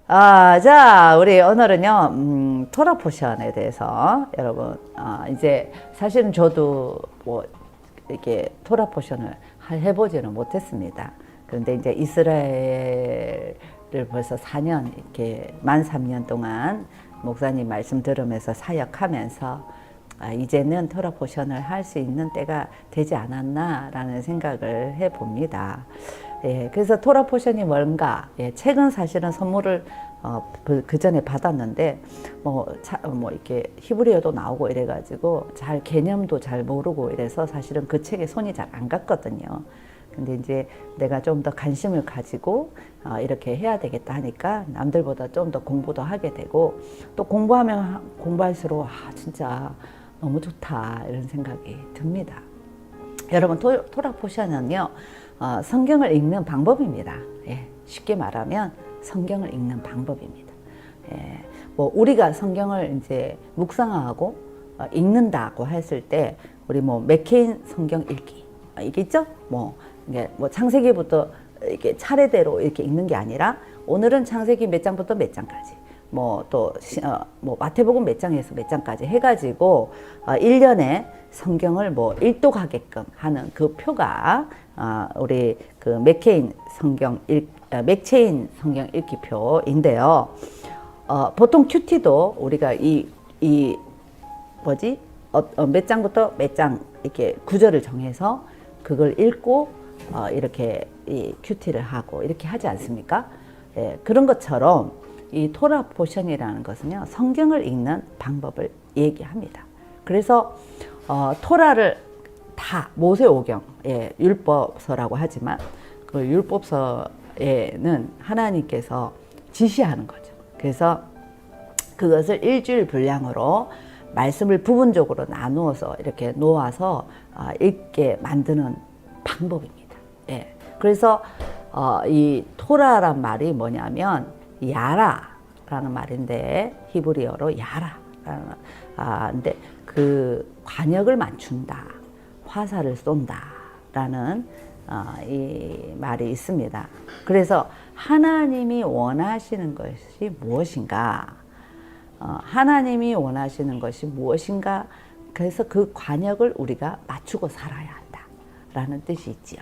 자, 우리 오늘은요, 토라 포션에 대해서 여러분, 이제 사실은 저도 뭐, 이렇게 토라 포션을 해보지는 못했습니다. 그런데 이제 이스라엘을 벌써 4년, 이렇게 만 3년 동안 목사님 말씀 들으면서 사역하면서 이제는 토라 포션을 할 수 있는 때가 되지 않았나라는 생각을 해봅니다. 예, 그래서 토라 포션이 뭔가, 예, 책은 사실은 선물을 그 전에 받았는데 뭐 이렇게 히브리어도 나오고 이래가지고 잘 개념도 잘 모르고 이래서 사실은 그 책에 손이 잘 안 갔거든요. 근데 이제 내가 좀 더 관심을 가지고 이렇게 해야 되겠다 하니까 남들보다 좀 더 공부도 하게 되고, 또 공부하면 공부할수록 진짜 너무 좋다 이런 생각이 듭니다. 여러분, 토라 포션은요, 성경을 읽는 방법입니다. 예, 쉽게 말하면 성경을 읽는 방법입니다. 예, 뭐 우리가 성경을 이제 묵상하고 읽는다고 했을 때 우리 뭐 맥케인 성경 읽기 이게 있죠? 이게 뭐 창세기부터 이렇게 차례대로 이렇게 읽는 게 아니라 오늘은 창세기 몇 장부터 몇 장까지, 또 마태복음 몇 장에서 몇 장까지 해가지고 1년에 성경을 일독하게끔 하는 그 표가 우리 그 맥체인 성경 읽기표인데요. 보통 큐티도 우리가 몇 장부터 몇 장 이렇게 구절을 정해서 그걸 읽고 이렇게 이 큐티를 하고 이렇게 하지 않습니까? 예, 그런 것처럼 이 토라 포션이라는 것은요, 성경을 읽는 방법을 얘기합니다. 그래서 토라를 다 모세오경, 예, 율법서라고 하지만 그 율법서에는 하나님께서 지시하는 거죠. 그래서 그것을 일주일 분량으로 말씀을 부분적으로 나누어서 이렇게 놓아서 읽게 만드는 방법입니다. 예, 그래서 이 토라란 말이 뭐냐면 야라라는 말인데, 히브리어로 야라라는 근데 그 관역을 맞춘다, 화살을 쏜다라는 이 말이 있습니다. 그래서 하나님이 원하시는 것이 무엇인가? 하나님이 원하시는 것이 무엇인가? 그래서 그 관역을 우리가 맞추고 살아야 한다라는 뜻이 있지요.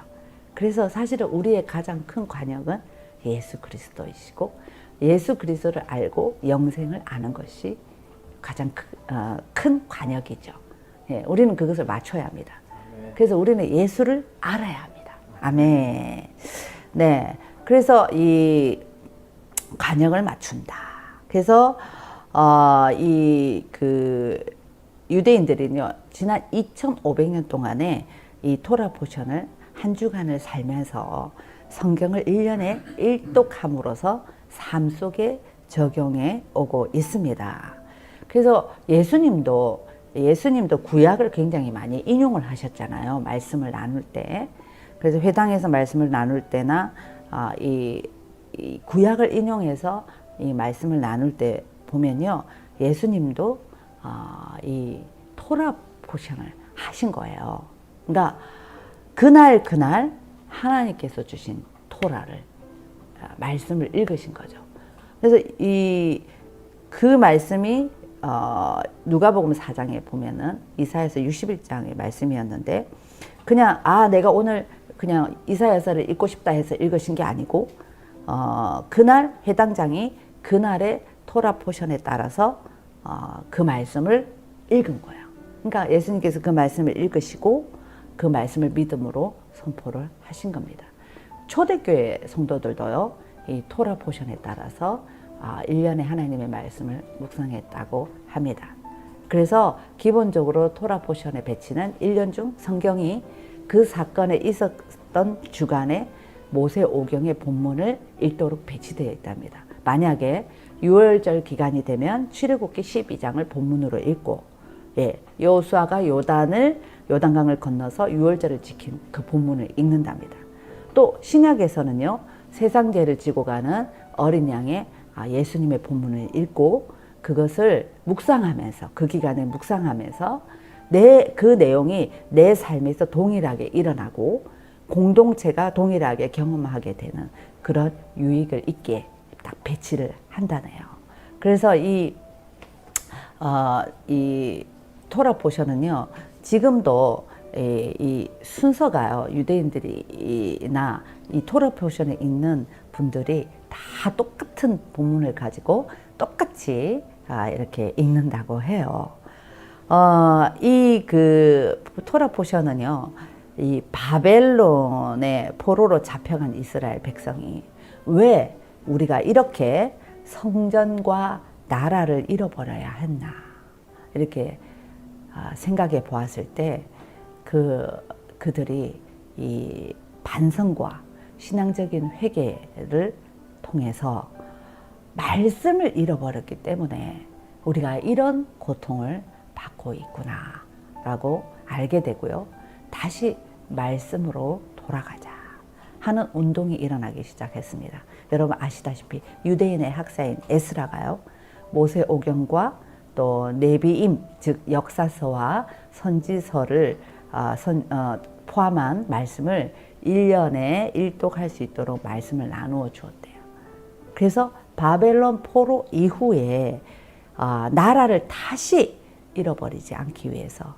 그래서 사실은 우리의 가장 큰 관역은 예수 그리스도이시고, 예수 그리스도를 알고 영생을 아는 것이 가장 큰 관역이죠. 예, 우리는 그것을 맞춰야 합니다. 그래서 우리는 예수를 알아야 합니다. 아멘. 네, 그래서 이 관역을 맞춘다. 그래서 유대인들은요, 지난 2,500년 동안에 이 토라 포션을 한 주간을 살면서 성경을 1년에 일독함으로써 삶 속에 적용해 오고 있습니다. 그래서 예수님도 구약을 굉장히 많이 인용을 하셨잖아요. 말씀을 나눌 때. 그래서 회당에서 말씀을 나눌 때나 이 구약을 인용해서 이 말씀을 나눌 때 보면요, 예수님도 이 토라 포션을 하신 거예요. 그러니까 그날 하나님께서 주신 토라를 말씀을 읽으신 거죠. 그래서 그 말씀이 누가복음 4장에 보면은 이사야서 61장의 말씀이었는데, 그냥 내가 오늘 그냥 이사야서를 읽고 싶다 해서 읽으신 게 아니고, 그날 해당장이 그날의 토라 포션에 따라서 그 말씀을 읽은 거예요. 그러니까 예수님께서 그 말씀을 읽으시고 그 말씀을 믿음으로 선포를 하신 겁니다. 초대교회 성도들도요, 이 토라 포션에 따라서 1년에 하나님의 말씀을 묵상했다고 합니다. 그래서 기본적으로 토라 포션의 배치는 1년 중 성경이 그 사건에 있었던 주간에 모세오경의 본문을 읽도록 배치되어 있답니다. 만약에 6월절 기간이 되면 출애굽기 12장을 본문으로 읽고, 예, 여호수아가 요단강을 건너서 6월절을 지킨 그 본문을 읽는답니다. 또 신약에서는요, 세상죄를 지고 가는 어린 양의 예수님의 본문을 읽고 그것을 묵상하면서, 그 기간에 묵상하면서 그 내용이 내 삶에서 동일하게 일어나고 공동체가 동일하게 경험하게 되는 그런 유익을 있게 딱 배치를 한다네요. 그래서 이 토라 포션은요, 지금도 이 순서가요, 유대인들이나 이 토라 포션에 있는 분들이 다 똑같은 본문을 가지고 똑같이 이렇게 읽는다고 해요. 이 토라 포션은요, 이 바벨론의 포로로 잡혀간 이스라엘 백성이 왜 우리가 이렇게 성전과 나라를 잃어버려야 했나, 이렇게 생각해 보았을 때 그들이 이 반성과 신앙적인 회개를 통해서 말씀을 잃어버렸기 때문에 우리가 이런 고통을 받고 있구나 라고 알게 되고요. 다시 말씀으로 돌아가자 하는 운동이 일어나기 시작했습니다. 여러분 아시다시피 유대인의 학사인 에스라가요, 모세오경과 또 네비임, 즉 역사서와 선지서를 포함한 말씀을 1년에 일독할 수 있도록 말씀을 나누어 주었대요. 그래서 바벨론 포로 이후에 나라를 다시 잃어버리지 않기 위해서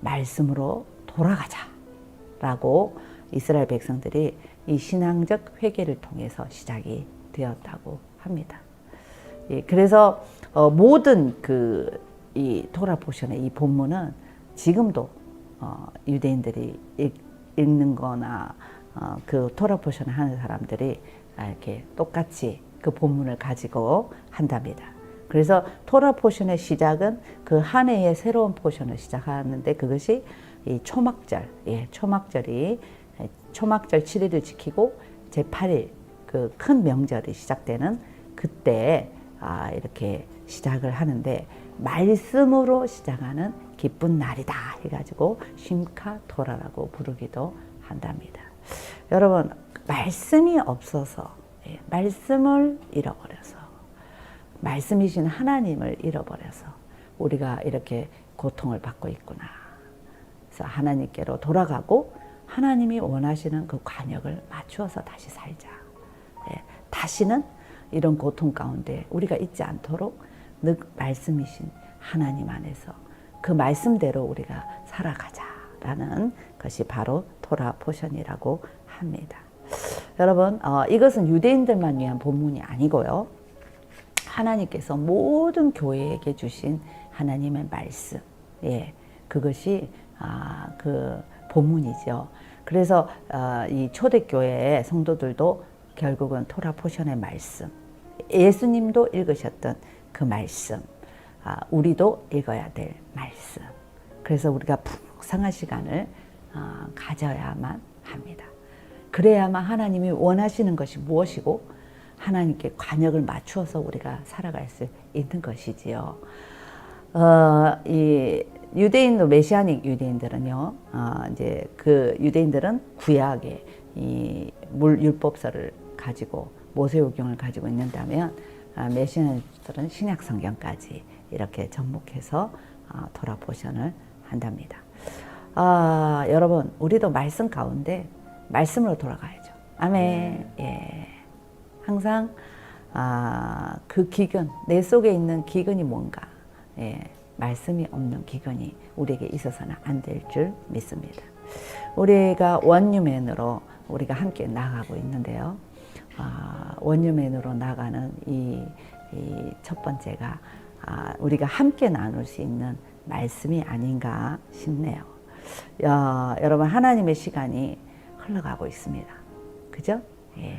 말씀으로 돌아가자라고 이스라엘 백성들이 이 신앙적 회개를 통해서 시작이 되었다고 합니다. 그래서 모든 이 토라 포션의 이 본문은 지금도 유대인들이 읽는 거나 그 토라 포션을 하는 사람들이 이렇게 똑같이 그 본문을 가지고 한답니다. 그래서 토라 포션의 시작은 그 한 해의 새로운 포션을 시작하는데, 그것이 이 초막절, 초막절 7일을 지키고 제8일 그 큰 명절이 시작되는 그때 이렇게 시작을 하는데, 말씀으로 시작하는 기쁜 날이다 해가지고 심카 토라라고 부르기도 한답니다. 여러분, 말씀이 없어서, 말씀을 잃어버려서, 말씀이신 하나님을 잃어버려서 우리가 이렇게 고통을 받고 있구나. 그래서 하나님께로 돌아가고 하나님이 원하시는 그 관역을 맞추어서 다시 살자. 다시는 이런 고통 가운데 우리가 있지 않도록 늘 말씀이신 하나님 안에서 그 말씀대로 우리가 살아가자라는 것이 바로 토라 포션이라고 합니다. 여러분, 이것은 유대인들만 위한 본문이 아니고요, 하나님께서 모든 교회에게 주신 하나님의 말씀, 그것이 그 본문이죠. 그래서 이 초대교회의 성도들도 결국은 토라 포션의 말씀, 예수님도 읽으셨던 그 말씀, 우리도 읽어야 될 말씀. 그래서 우리가 풍성한 시간을 가져야만 합니다. 그래야만 하나님이 원하시는 것이 무엇이고 하나님께 관역을 맞추어서 우리가 살아갈 수 있는 것이지요. 이 유대인도 메시아닉 유대인들은요, 이제 그 유대인들은 구약의 이 율법서를 가지고 모세오경을 가지고 있는다면, 메시아닉들은 신약 성경까지 이렇게 접목해서 토라 포션을 한답니다. 여러분, 우리도 말씀 가운데 말씀으로 돌아가야죠. 아멘. 항상 그 기근, 내 속에 있는 기근이 뭔가, 말씀이 없는 기근이 우리에게 있어서는 안 될 줄 믿습니다. 우리가 원유맨으로 우리가 함께 나가고 있는데요, 원유맨으로 나가는 이 첫 번째가 우리가 함께 나눌 수 있는 말씀이 아닌가 싶네요. 여러분, 하나님의 시간이 흘러가고 있습니다. 그죠?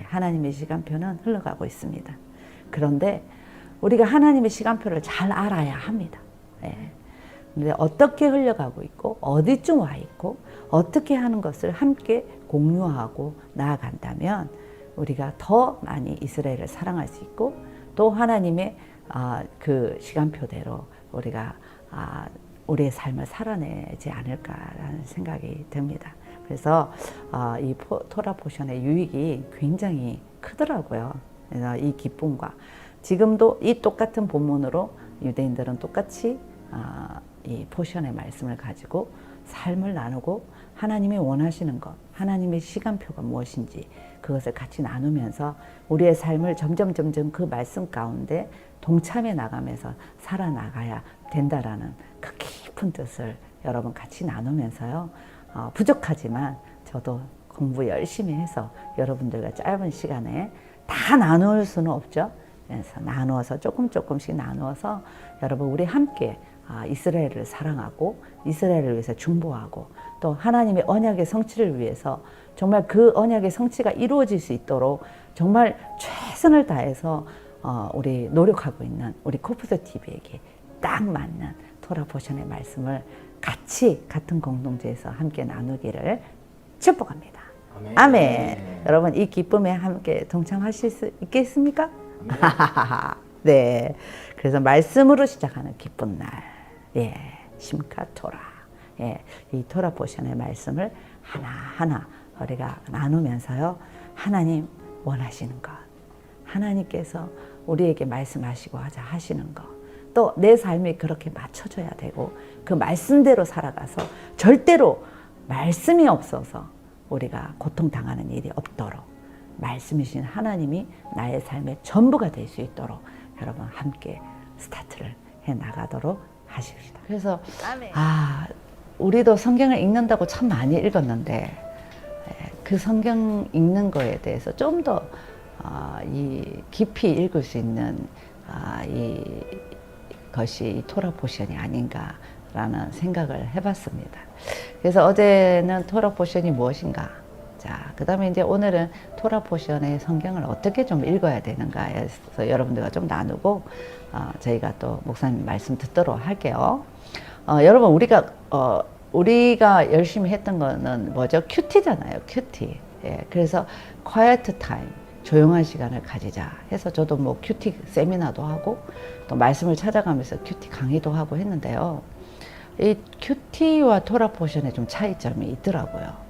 하나님의 시간표는 흘러가고 있습니다. 그런데 우리가 하나님의 시간표를 잘 알아야 합니다. 근데 어떻게 흘러가고 있고 어디쯤 와 있고 어떻게 하는 것을 함께 공유하고 나아간다면 우리가 더 많이 이스라엘을 사랑할 수 있고, 또 하나님의 그 시간표대로 우리가 우리의 삶을 살아내지 않을까라는 생각이 듭니다. 그래서 이 토라 포션의 유익이 굉장히 크더라고요. 그래서 이 기쁨과, 지금도 이 똑같은 본문으로 유대인들은 똑같이 이 포션의 말씀을 가지고 삶을 나누고 하나님이 원하시는 것, 하나님의 시간표가 무엇인지 그것을 같이 나누면서 우리의 삶을 점점 그 말씀 가운데 동참해 나가면서 살아나가야 된다라는 그 깊은 뜻을 여러분 같이 나누면서요. 부족하지만 저도 공부 열심히 해서 여러분들과 짧은 시간에 다 나눌 수는 없죠. 그래서 나누어서 조금씩 나누어서 여러분 우리 함께 이스라엘을 사랑하고 이스라엘을 위해서 중보하고 또 하나님의 언약의 성취를 위해서 정말 그 언약의 성취가 이루어질 수 있도록 정말 최선을 다해서 우리 노력하고 있는 우리 코프스 TV에게 딱 맞는 토라 포션의 말씀을 같은 공동체에서 함께 나누기를 축복합니다. 아멘. 아멘. 여러분 이 기쁨에 함께 동참하실 수 있겠습니까? 네. 그래서 말씀으로 시작하는 기쁜 날. 예. 심카 토라. 예. 이 토라 포션의 말씀을 하나하나 우리가 나누면서요. 하나님 원하시는 것. 하나님께서 우리에게 말씀하시고 하시는 것. 또 내 삶이 그렇게 맞춰져야 되고 그 말씀대로 살아가서 절대로 말씀이 없어서 우리가 고통당하는 일이 없도록 말씀이신 하나님이 나의 삶의 전부가 될 수 있도록 여러분 함께 스타트를 해 나가도록 하십시다. 그래서 우리도 성경을 읽는다고 참 많이 읽었는데 그 성경 읽는 거에 대해서 좀 더 깊이 읽을 수 있는 이것이 이 토라 포션이 아닌가라는 생각을 해봤습니다. 그래서 어제는 토라 포션이 무엇인가? 자, 그 다음에 이제 오늘은 토라 포션의 성경을 어떻게 좀 읽어야 되는가에서 여러분들과 좀 나누고 저희가 또 목사님 말씀 듣도록 할게요. 여러분 우리가 열심히 했던 거는 뭐죠? 큐티잖아요. 큐티. 예, 그래서 quiet time, 조용한 시간을 가지자 해서 저도 뭐 큐티 세미나도 하고 또 말씀을 찾아가면서 큐티 강의도 하고 했는데요. 이 큐티와 토라 포션에 좀 차이점이 있더라고요.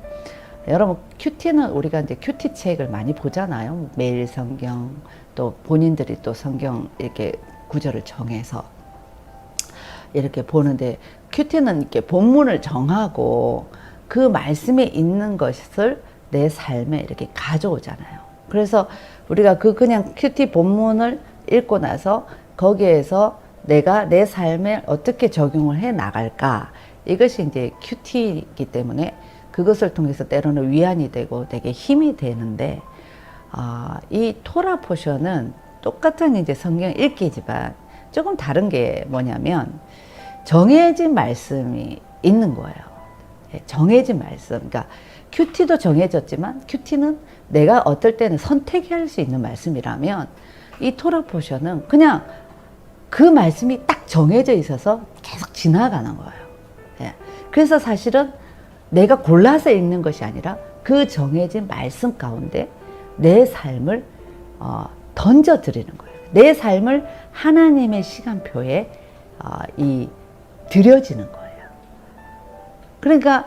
여러분 큐티는 우리가 이제 큐티 책을 많이 보잖아요. 매일 성경 또 본인들이 또 성경 이렇게 구절을 정해서 이렇게 보는데 큐티는 이렇게 본문을 정하고 그 말씀에 있는 것을 내 삶에 이렇게 가져오잖아요. 그래서 우리가 그냥 큐티 본문을 읽고 나서 거기에서 내가 내 삶에 어떻게 적용을 해 나갈까 이것이 이제 큐티이기 때문에 그것을 통해서 때로는 위안이 되고 되게 힘이 되는데 이 토라 포션은 똑같은 이제 성경 읽기지만 조금 다른 게 뭐냐면 정해진 말씀이 있는 거예요. 정해진 말씀. 그러니까 큐티도 정해졌지만 큐티는 내가 어떨 때는 선택할 수 있는 말씀이라면 이 토라 포션은 그냥 그 말씀이 딱 정해져 있어서 계속 지나가는 거예요. 예. 그래서 사실은 내가 골라서 읽는 것이 아니라 그 정해진 말씀 가운데 내 삶을 던져 드리는 거예요. 내 삶을 하나님의 시간표에 드려지는 거예요. 그러니까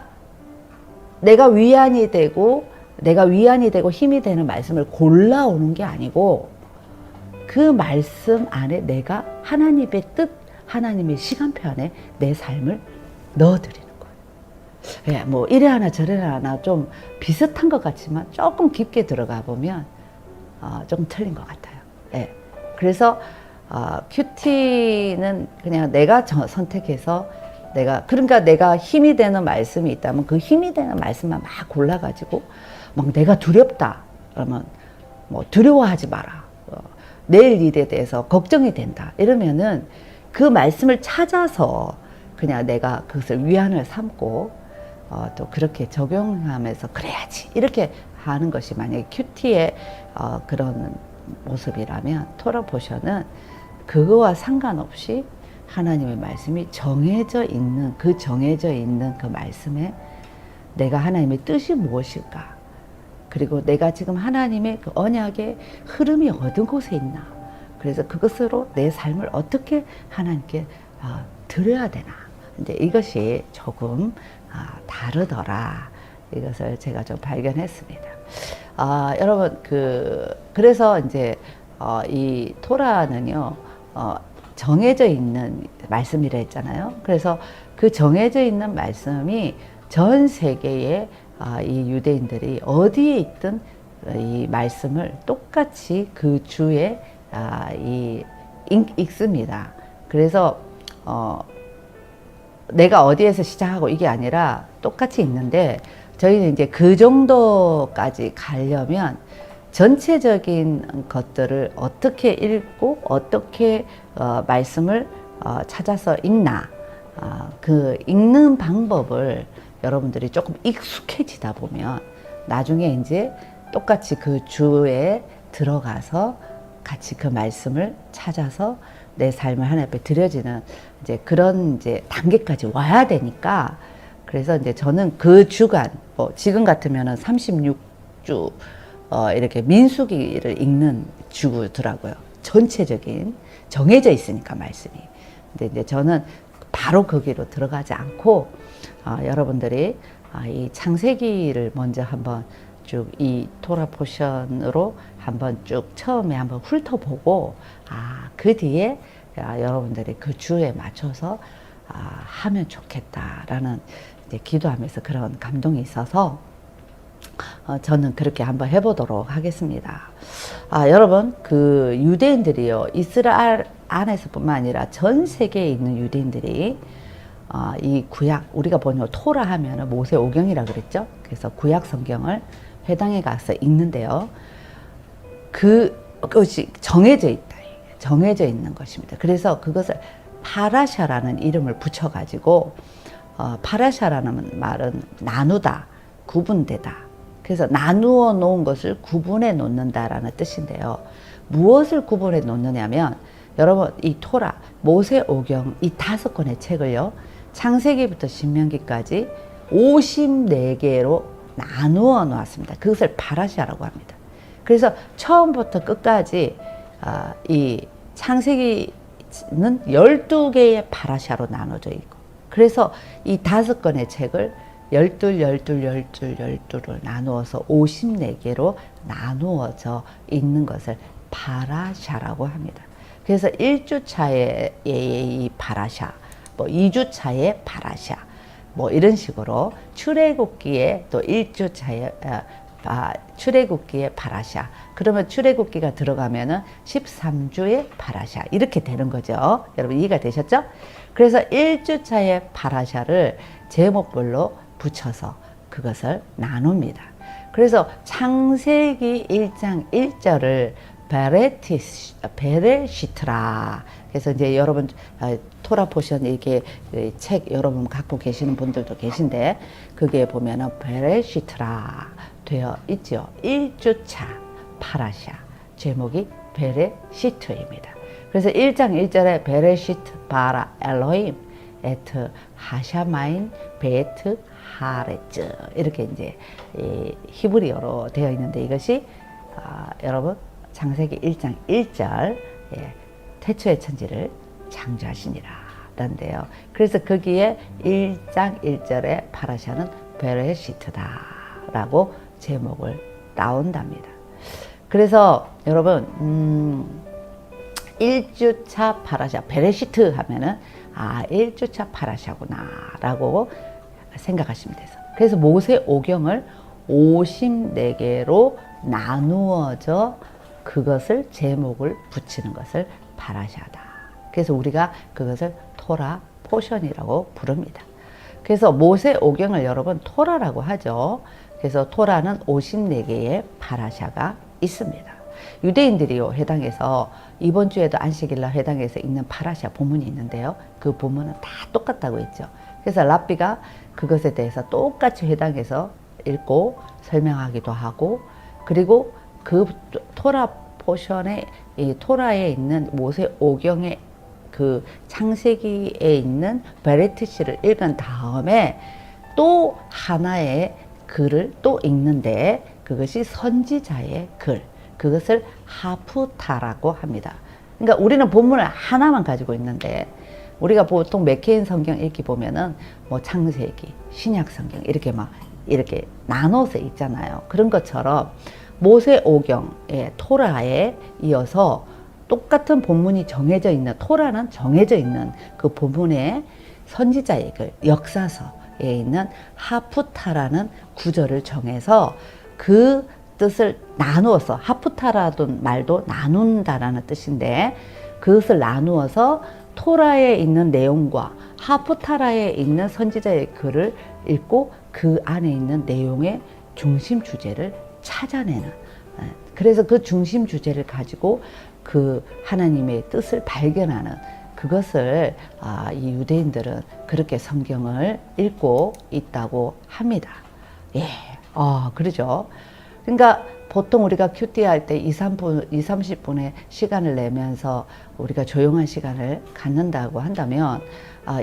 내가 위안이 되고 힘이 되는 말씀을 골라오는 게 아니고 그 말씀 안에 내가 하나님의 뜻, 하나님의 시간표 안에 내 삶을 넣어드리는 거예요. 예, 뭐 이래 하나 저래 하나 좀 비슷한 것 같지만 조금 깊게 들어가 보면 좀 틀린 것 같아요. 예, 그래서 큐티는 그냥 내가 선택해서 그러니까 내가 힘이 되는 말씀이 있다면 그 힘이 되는 말씀만 막 골라가지고 막 내가 두렵다 그러면 뭐 두려워하지 마라. 내일 일에 대해서 걱정이 된다. 이러면은 그 말씀을 찾아서 그냥 내가 그것을 위안을 삼고 또 그렇게 적용하면서 그래야지 이렇게 하는 것이 만약에 큐티의 그런 모습이라면 토라 포션은 그거와 상관없이 하나님의 말씀이 정해져 있는 그 말씀에 내가 하나님의 뜻이 무엇일까? 그리고 내가 지금 하나님의 그 언약의 흐름이 어느 곳에 있나? 그래서 그것으로 내 삶을 어떻게 하나님께 드려야 되나? 이제 이것이 조금 다르더라. 이것을 제가 좀 발견했습니다. 여러분 그래서 이제 이 토라는요. 정해져 있는 말씀이라 했잖아요. 그래서 그 정해져 있는 말씀이 전 세계의 이 유대인들이 어디에 있든 이 말씀을 똑같이 그 주에 읽습니다. 그래서 내가 어디에서 시작하고 이게 아니라 똑같이 읽는데, 저희는 이제 그 정도까지 가려면 전체적인 것들을 어떻게 읽고 어떻게 말씀을 찾아서 읽나, 그 읽는 방법을 여러분들이 조금 익숙해지다 보면 나중에 이제 똑같이 그 주에 들어가서 같이 그 말씀을 찾아서 내 삶을 하나님 앞에 드려지는 이제 그런 이제 단계까지 와야 되니까, 그래서 이제 저는 그 주간, 뭐 지금 같으면은 36주 이렇게 민수기를 읽는 주더라고요. 전체적인 정해져 있으니까 말씀이. 근데 이제 저는 바로 거기로 들어가지 않고 여러분들이 이 창세기를 먼저 한번 쭉 이 토라 포션으로 한번 쭉 처음에 한번 훑어보고 그 뒤에 여러분들이 그 주에 맞춰서 하면 좋겠다라는 이제 기도하면서 그런 감동이 있어서 저는 그렇게 한번 해보도록 하겠습니다. 여러분, 그 유대인들이요, 이스라엘 안에서뿐만 아니라 전 세계에 있는 유대인들이 이 구약, 우리가 보는 토라 하면은 모세오경이라 그랬죠. 그래서 구약 성경을 회당에 가서 읽는데요, 그것이 정해져 있다, 정해져 있는 것입니다. 그래서 그것을 파라샤라는 이름을 붙여가지고, 파라샤라는 말은 나누다, 구분되다. 그래서 나누어 놓은 것을 구분해 놓는다라는 뜻인데요. 무엇을 구분해 놓느냐면, 여러분, 이 토라, 모세오경 이 5권의 책을요, 창세기부터 신명기까지 54개로 나누어 놓았습니다. 그것을 파라샤라고 합니다. 그래서 처음부터 끝까지 이 창세기는 12개의 파라샤로 나눠져 있고, 그래서 이 5권의 책을 12를 나누어서 54개로 나누어져 있는 것을 파라샤라고 합니다. 그래서 1주차의 이 파라샤, 뭐 2주차의 파라샤, 뭐 이런 식으로 출애굽기에 또 1주차의 출애굽기의 파라샤, 그러면 출애굽기가 들어가면은 13주의 파라샤, 이렇게 되는 거죠. 여러분 이해가 되셨죠? 그래서 1주차의 파라샤를 제목별로 붙여서 그것을 나눕니다. 그래서 창세기 1장 1절을 베레시트라. 그래서 이제 여러분 토라 포션 이렇게 책 여러분 갖고 계시는 분들도 계신데, 그게 보면은 베레시트라 되어 있죠. 1주차 파라샤 제목이 베레시트입니다. 그래서 1장 1절에 베레시트 바라 엘로힘 에트 하샤마인 베트 하레츠, 이렇게 이제 히브리어로 되어 있는데, 이것이 여러분 창세기 1장 1절 태초의 천지를 창조하시니라 라는데요. 그래서 거기에 1장 1절에 파라샤는 베레시트다 라고 제목을 나온답니다. 그래서 여러분 1주차 파라샤 베레시트 하면은 1주차 파라샤구나 라고 생각하시면 돼서, 그래서 모세오경을 54개로 나누어져 그것을 제목을 붙이는 것을 파라샤다. 그래서 우리가 그것을 토라 포션이라고 부릅니다. 그래서 모세오경을 여러분 토라라고 하죠. 그래서 토라는 54개의 파라샤가 있습니다. 유대인들이요, 회당에서 이번 주에도 안식일날 회당에서 읽는 파라샤 본문이 있는데요, 그 본문은 다 똑같다고 했죠. 그래서 랍비가 그것에 대해서 똑같이 회당에서 읽고 설명하기도 하고, 그리고 그 토라 포션에, 이 토라에 있는 모세오경의 그 창세기에 있는 베레티시를 읽은 다음에 또 하나의 글을 또 읽는데, 그것이 선지자의 글, 그것을 하프타라고 합니다. 그러니까 우리는 본문을 하나만 가지고 있는데, 우리가 보통 맥케인 성경 읽기 보면은 뭐 창세기, 신약 성경 이렇게 막 이렇게 나눠서 읽잖아요. 그런 것처럼 모세오경의 토라에 이어서 똑같은 본문이 정해져 있는, 토라는 정해져 있는 그 본문의 선지자의 그 역사서에 있는 하프타라는 구절을 정해서 그 뜻을 나누어서, 하프타라는 말도 나눈다라는 뜻인데, 그것을 나누어서 토라에 있는 내용과 하프타라에 있는 선지자의 글을 읽고 그 안에 있는 내용의 중심 주제를 찾아내는, 그래서 그 중심 주제를 가지고 그 하나님의 뜻을 발견하는, 그것을 이 유대인들은 그렇게 성경을 읽고 있다고 합니다. 예, 그러죠. 그러니까 보통 우리가 큐티 할 때 2, 30분의 시간을 내면서 우리가 조용한 시간을 갖는다고 한다면,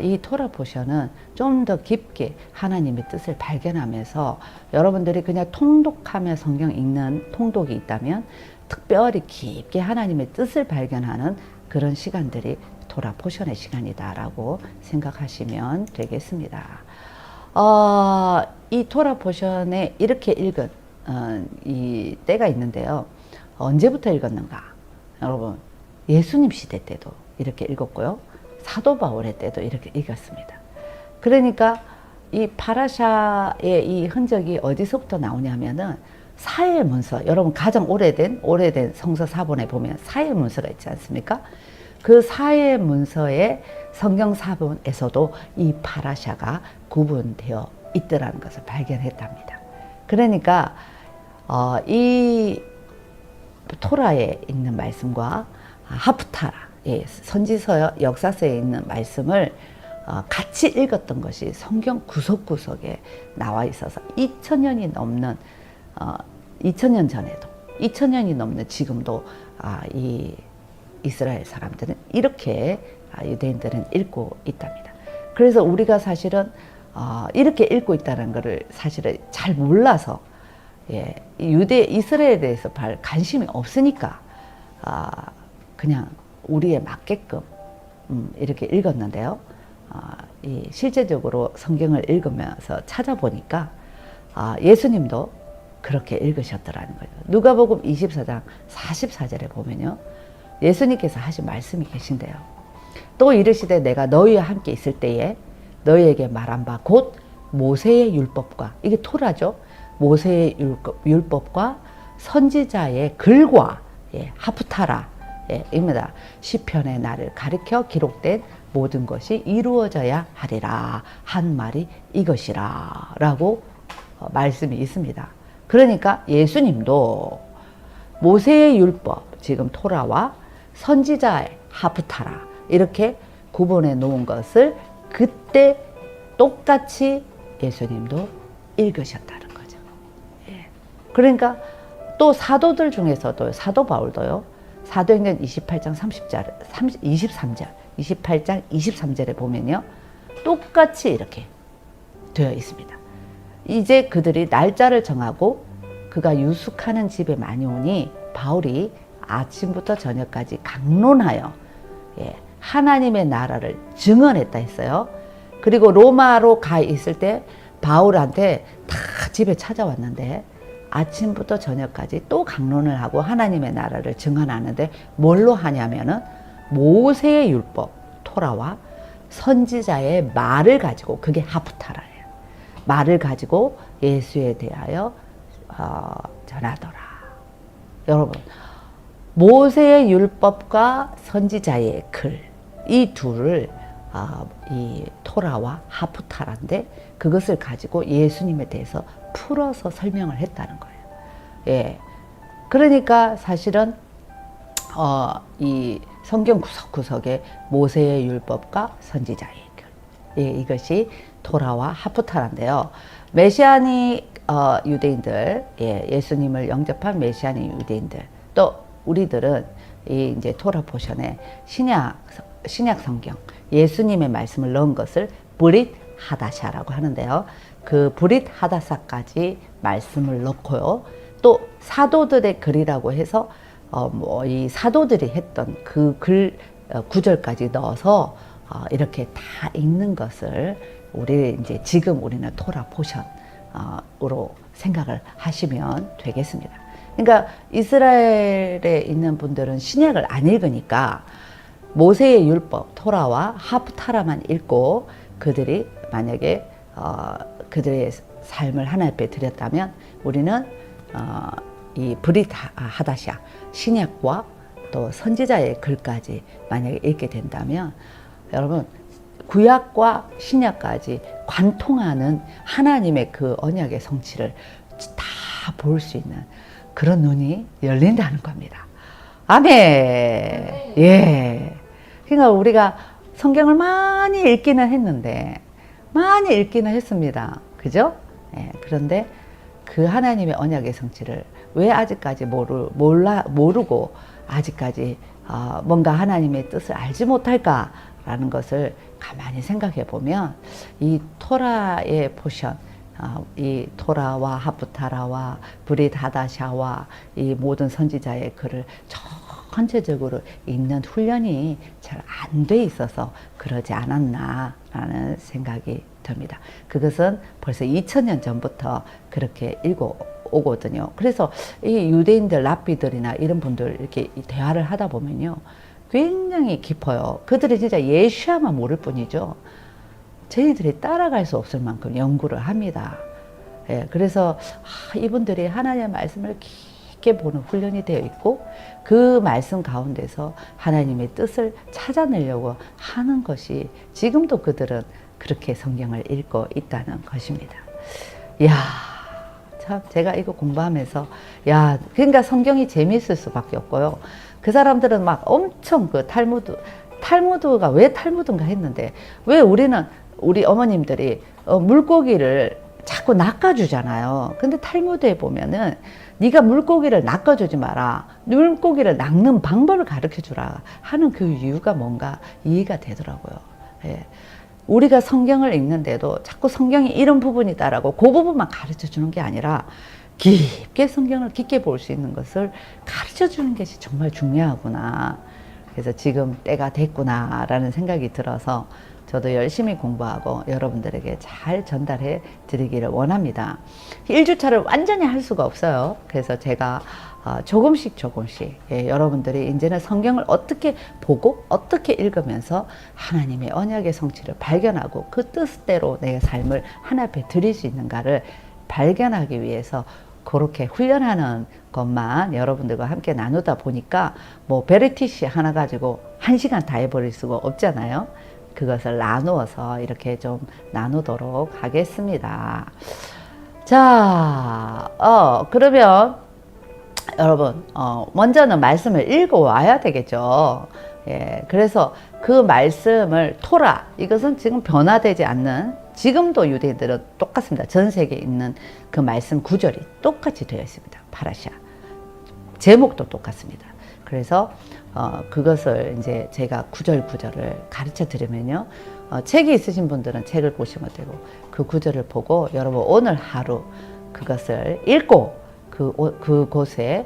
이 토라 포션은 좀 더 깊게 하나님의 뜻을 발견하면서, 여러분들이 그냥 통독하며 성경 읽는 통독이 있다면 특별히 깊게 하나님의 뜻을 발견하는 그런 시간들이 토라 포션의 시간이다라고 생각하시면 되겠습니다. 이 토라 포션에 이렇게 읽은 이 때가 있는데요. 언제부터 읽었는가? 여러분, 예수님 시대 때도 이렇게 읽었고요. 사도 바울의 때도 이렇게 읽었습니다. 그러니까 이 파라샤의 이 흔적이 어디서부터 나오냐면은 사해문서, 여러분 가장 오래된 성서 사본에 보면 사해문서가 있지 않습니까? 그 사해문서의 성경 사본에서도 이 파라샤가 구분되어 있더라는 것을 발견했답니다. 그러니까 이 토라에 있는 말씀과 하프타라, 선지서 역사서에 있는 말씀을 같이 읽었던 것이 성경 구석구석에 나와 있어서 2000년이 넘는 2000년 전에도 2000년이 넘는 지금도 이 이스라엘 사람들은 이렇게 유대인들은 읽고 있답니다. 그래서 우리가 사실은 이렇게 읽고 있다는 것을 사실은 잘 몰라서, 이스라엘에 대해서 별 관심이 없으니까 그냥 우리에 맞게끔 이렇게 읽었는데요. 실제적으로 성경을 읽으면서 찾아보니까 예수님도 그렇게 읽으셨더라는 거예요. 누가복음 24장 44절에 보면요, 예수님께서 하신 말씀이 계신데요. 또 이르시되 내가 너희와 함께 있을 때에 너희에게 말한 바 곧 모세의 율법과, 이게 토라죠. 모세의 율법과 선지자의 글과 하프타라 입니다. 시편의 날을 가리켜 기록된 모든 것이 이루어져야 하리라 한 말이 이것이라 라고 말씀이 있습니다. 그러니까 예수님도 모세의 율법, 지금 토라와 선지자의 하프타라 이렇게 구분해 놓은 것을 그때 똑같이 예수님도 읽으셨다는 거죠. 그러니까 또 사도들 중에서도, 사도 바울도요, 사도행전 28장 28장 23절에 보면요, 똑같이 이렇게 되어 있습니다. 이제 그들이 날짜를 정하고 그가 유숙하는 집에 많이 오니 바울이 아침부터 저녁까지 강론하여 하나님의 나라를 증언했다 했어요. 그리고 로마로 가 있을 때 바울한테 다 집에 찾아왔는데 아침부터 저녁까지 또 강론을 하고 하나님의 나라를 증언하는데 뭘로 하냐면은 모세의 율법, 토라와 선지자의 말을 가지고, 그게 하프타라예요. 말을 가지고 예수에 대하여 전하더라. 여러분, 모세의 율법과 선지자의 글, 이 둘을 이 토라와 하프타라인데 그것을 가지고 예수님에 대해서 풀어서 설명을 했다는 거예요. 그러니까 사실은 이 성경 구석구석에 모세의 율법과 선지자의 글, 이것이 토라와 하프타라인데요. 메시아닉 유대인들, 예수님을 영접한 메시아닉 유대인들, 또 우리들은 이 이제 토라 포션에 신약 성경, 예수님의 말씀을 넣은 것을 브릿 하다샤라고 하는데요. 그 브릿 하다사까지 말씀을 넣고요. 또 사도들의 글이라고 해서 이 사도들이 했던 그 글 구절까지 넣어서 이렇게 다 읽는 것을 우리 이제 지금 우리는 토라 포션으로 생각을 하시면 되겠습니다. 그러니까 이스라엘에 있는 분들은 신약을 안 읽으니까 모세의 율법 토라와 하프타라만 읽고 그들이 만약에 그들의 삶을 하나님 앞에 드렸다면 우리는 이 브릿 하다샤 신약과 또 선지자의 글까지 만약에 읽게 된다면 여러분 구약과 신약까지 관통하는 하나님의 그 언약의 성취를 다 볼 수 있는 그런 눈이 열린다는 겁니다. 아멘. 예. 그러니까 우리가 성경을 많이 읽기는 했는데 많이 읽기는 했습니다. 그죠? 예. 그런데 그 하나님의 언약의 성취를 왜 아직까지 모르고 아직까지 뭔가 하나님의 뜻을 알지 못할까라는 것을 가만히 생각해 보면 이 토라의 포션, 이 토라와 하프타라와 브릿 하다샤와 이 모든 선지자의 글을 전체적으로 읽는 훈련이 잘 안 돼 있어서 그러지 않았나라는 생각이 듭니다. 그것은 벌써 2000년 전부터 그렇게 오거든요. 그래서 이 유대인들, 랍비들이나 이런 분들 이렇게 대화를 하다 보면요. 굉장히 깊어요. 그들이 진짜 예수야만 모를 뿐이죠. 저희들이 따라갈 수 없을 만큼 연구를 합니다. 예, 그래서 이분들이 하나님의 말씀을 깊게 보는 훈련이 되어 있고 그 말씀 가운데서 하나님의 뜻을 찾아내려고 하는 것이 지금도 그들은 그렇게 성경을 읽고 있다는 것입니다. 이야, 참 제가 이거 공부하면서 그러니까 성경이 재미있을 수밖에 없고요. 그 사람들은 막 엄청 그 탈무드가 왜 탈무드인가 했는데 왜 우리 어머님들이 물고기를 자꾸 낚아주잖아요. 근데 탈무드에 보면은 네가 물고기를 낚아주지 마라. 물고기를 낚는 방법을 가르쳐 주라 하는 그 이유가 뭔가 이해가 되더라고요. 예. 우리가 성경을 읽는데도 자꾸 성경이 이런 부분이다라고 그 부분만 가르쳐 주는 게 아니라 깊게 성경을 깊게 볼 수 있는 것을 가르쳐 주는 것이 정말 중요하구나. 그래서 지금 때가 됐구나라는 생각이 들어서 저도 열심히 공부하고 여러분들에게 잘 전달해 드리기를 원합니다. 1주차를 완전히 할 수가 없어요. 그래서 제가 조금씩 여러분들이 이제는 성경을 어떻게 보고 어떻게 읽으면서 하나님의 언약의 성취를 발견하고 그 뜻대로 내 삶을 하나님 앞에 드릴 수 있는가를 발견하기 위해서 그렇게 훈련하는 것만 여러분들과 함께 나누다 보니까 뭐 베리티시 하나 가지고 1시간 다 해버릴 수가 없잖아요. 그것을 나누어서 이렇게 좀 나누도록 하겠습니다. 자, 그러면 여러분, 먼저는 말씀을 읽어와야 되겠죠. 예, 그래서 그 말씀을 토라, 이것은 지금 변화되지 않는, 지금도 유대인들은 똑같습니다. 전 세계에 있는 그 말씀 구절이 똑같이 되어 있습니다. 파라샤. 제목도 똑같습니다. 그래서 그것을 이제 제가 구절을 가르쳐 드리면요. 책이 있으신 분들은 책을 보시면 되고 그 구절을 보고 여러분 오늘 하루 그것을 읽고 그곳에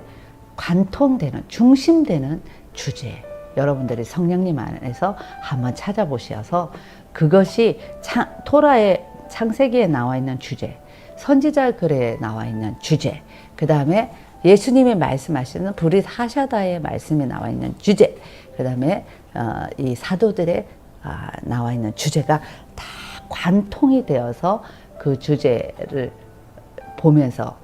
관통되는 중심되는 주제 여러분들이 성령님 안에서 한번 찾아보셔서 그것이 토라의 창세기에 나와 있는 주제, 선지자 글에 나와 있는 주제, 그 다음에 예수님이 말씀하시는 브릿 하샤다의 말씀이 나와 있는 주제, 그 다음에 이 사도들의 나와 있는 주제가 다 관통이 되어서 그 주제를 보면서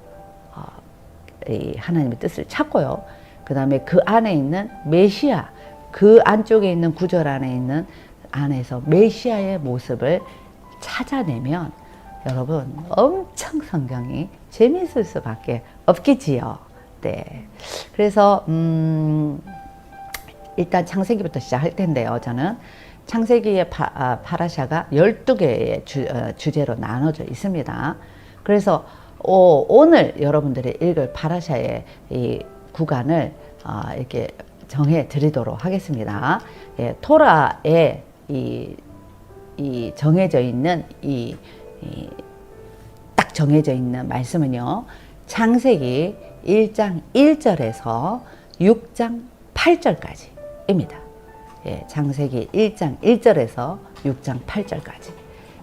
이 하나님의 뜻을 찾고요. 그 다음에 그 안에 있는 메시아, 그 안쪽에 있는 구절 안에 있는 안에서 메시아의 모습을 찾아내면 여러분 엄청 성경이 재미있을 수밖에 없겠지요. 네. 그래서 일단 창세기부터 시작할 텐데요. 저는 창세기의 파라샤가 12개의 주제로 나눠져 있습니다. 그래서 오늘 여러분들이 읽을 파라샤의 이 구간을 이렇게 정해 드리도록 하겠습니다. 예, 토라에 이 정해져 있는 딱 정해져 있는 말씀은요. 창세기 1장 1절에서 6장 8절까지입니다. 예, 창세기 1장 1절에서 6장 8절까지.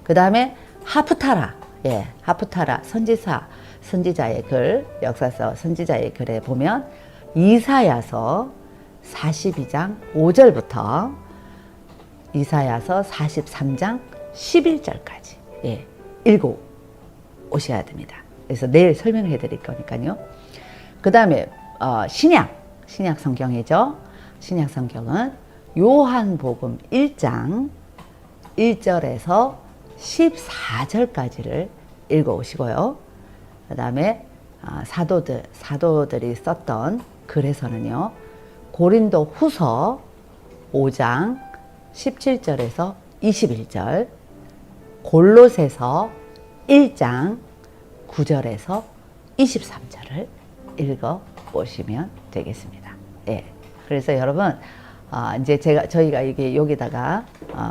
그 다음에 하프타라, 하프타라 선지자의 글, 역사서 선지자의 글에 보면 이사야서 42장 5절부터 이사야서 43장 11절까지 읽어 오셔야 됩니다. 그래서 내일 설명해 드릴 거니까요. 그 다음에 신약 성경이죠. 신약 성경은 요한복음 1장 1절에서 14절까지를 읽어 오시고요. 그 다음에 사도들이 썼던 글에서는요, 고린도 후서 5장 17절에서 21절, 골로새서 1장 9절에서 23절을 읽어 보시면 되겠습니다. 예. 그래서 여러분, 이제 저희가 이게 여기다가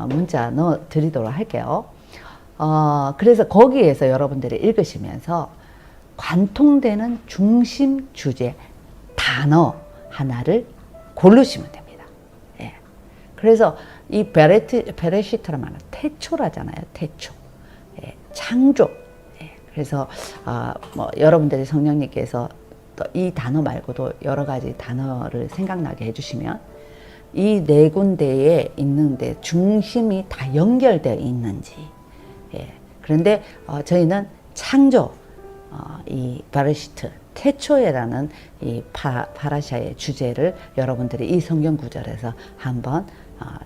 문자 넣어 드리도록 할게요. 그래서 거기에서 여러분들이 읽으시면서 관통되는 중심 주제 단어 하나를 고르시면 됩니다. 예. 그래서 이 베레시트라 말하는 태초라잖아요. 태초. 예. 창조. 예. 그래서 여러분들이 성령님께서 또 이 단어 말고도 여러 가지 단어를 생각나게 해주시면 이 네 군데에 있는데 중심이 다 연결되어 있는지. 예. 그런데 저희는 창조, 이 바르시트, 태초에라는 이 파라샤의 주제를 여러분들이 이 성경 구절에서 한번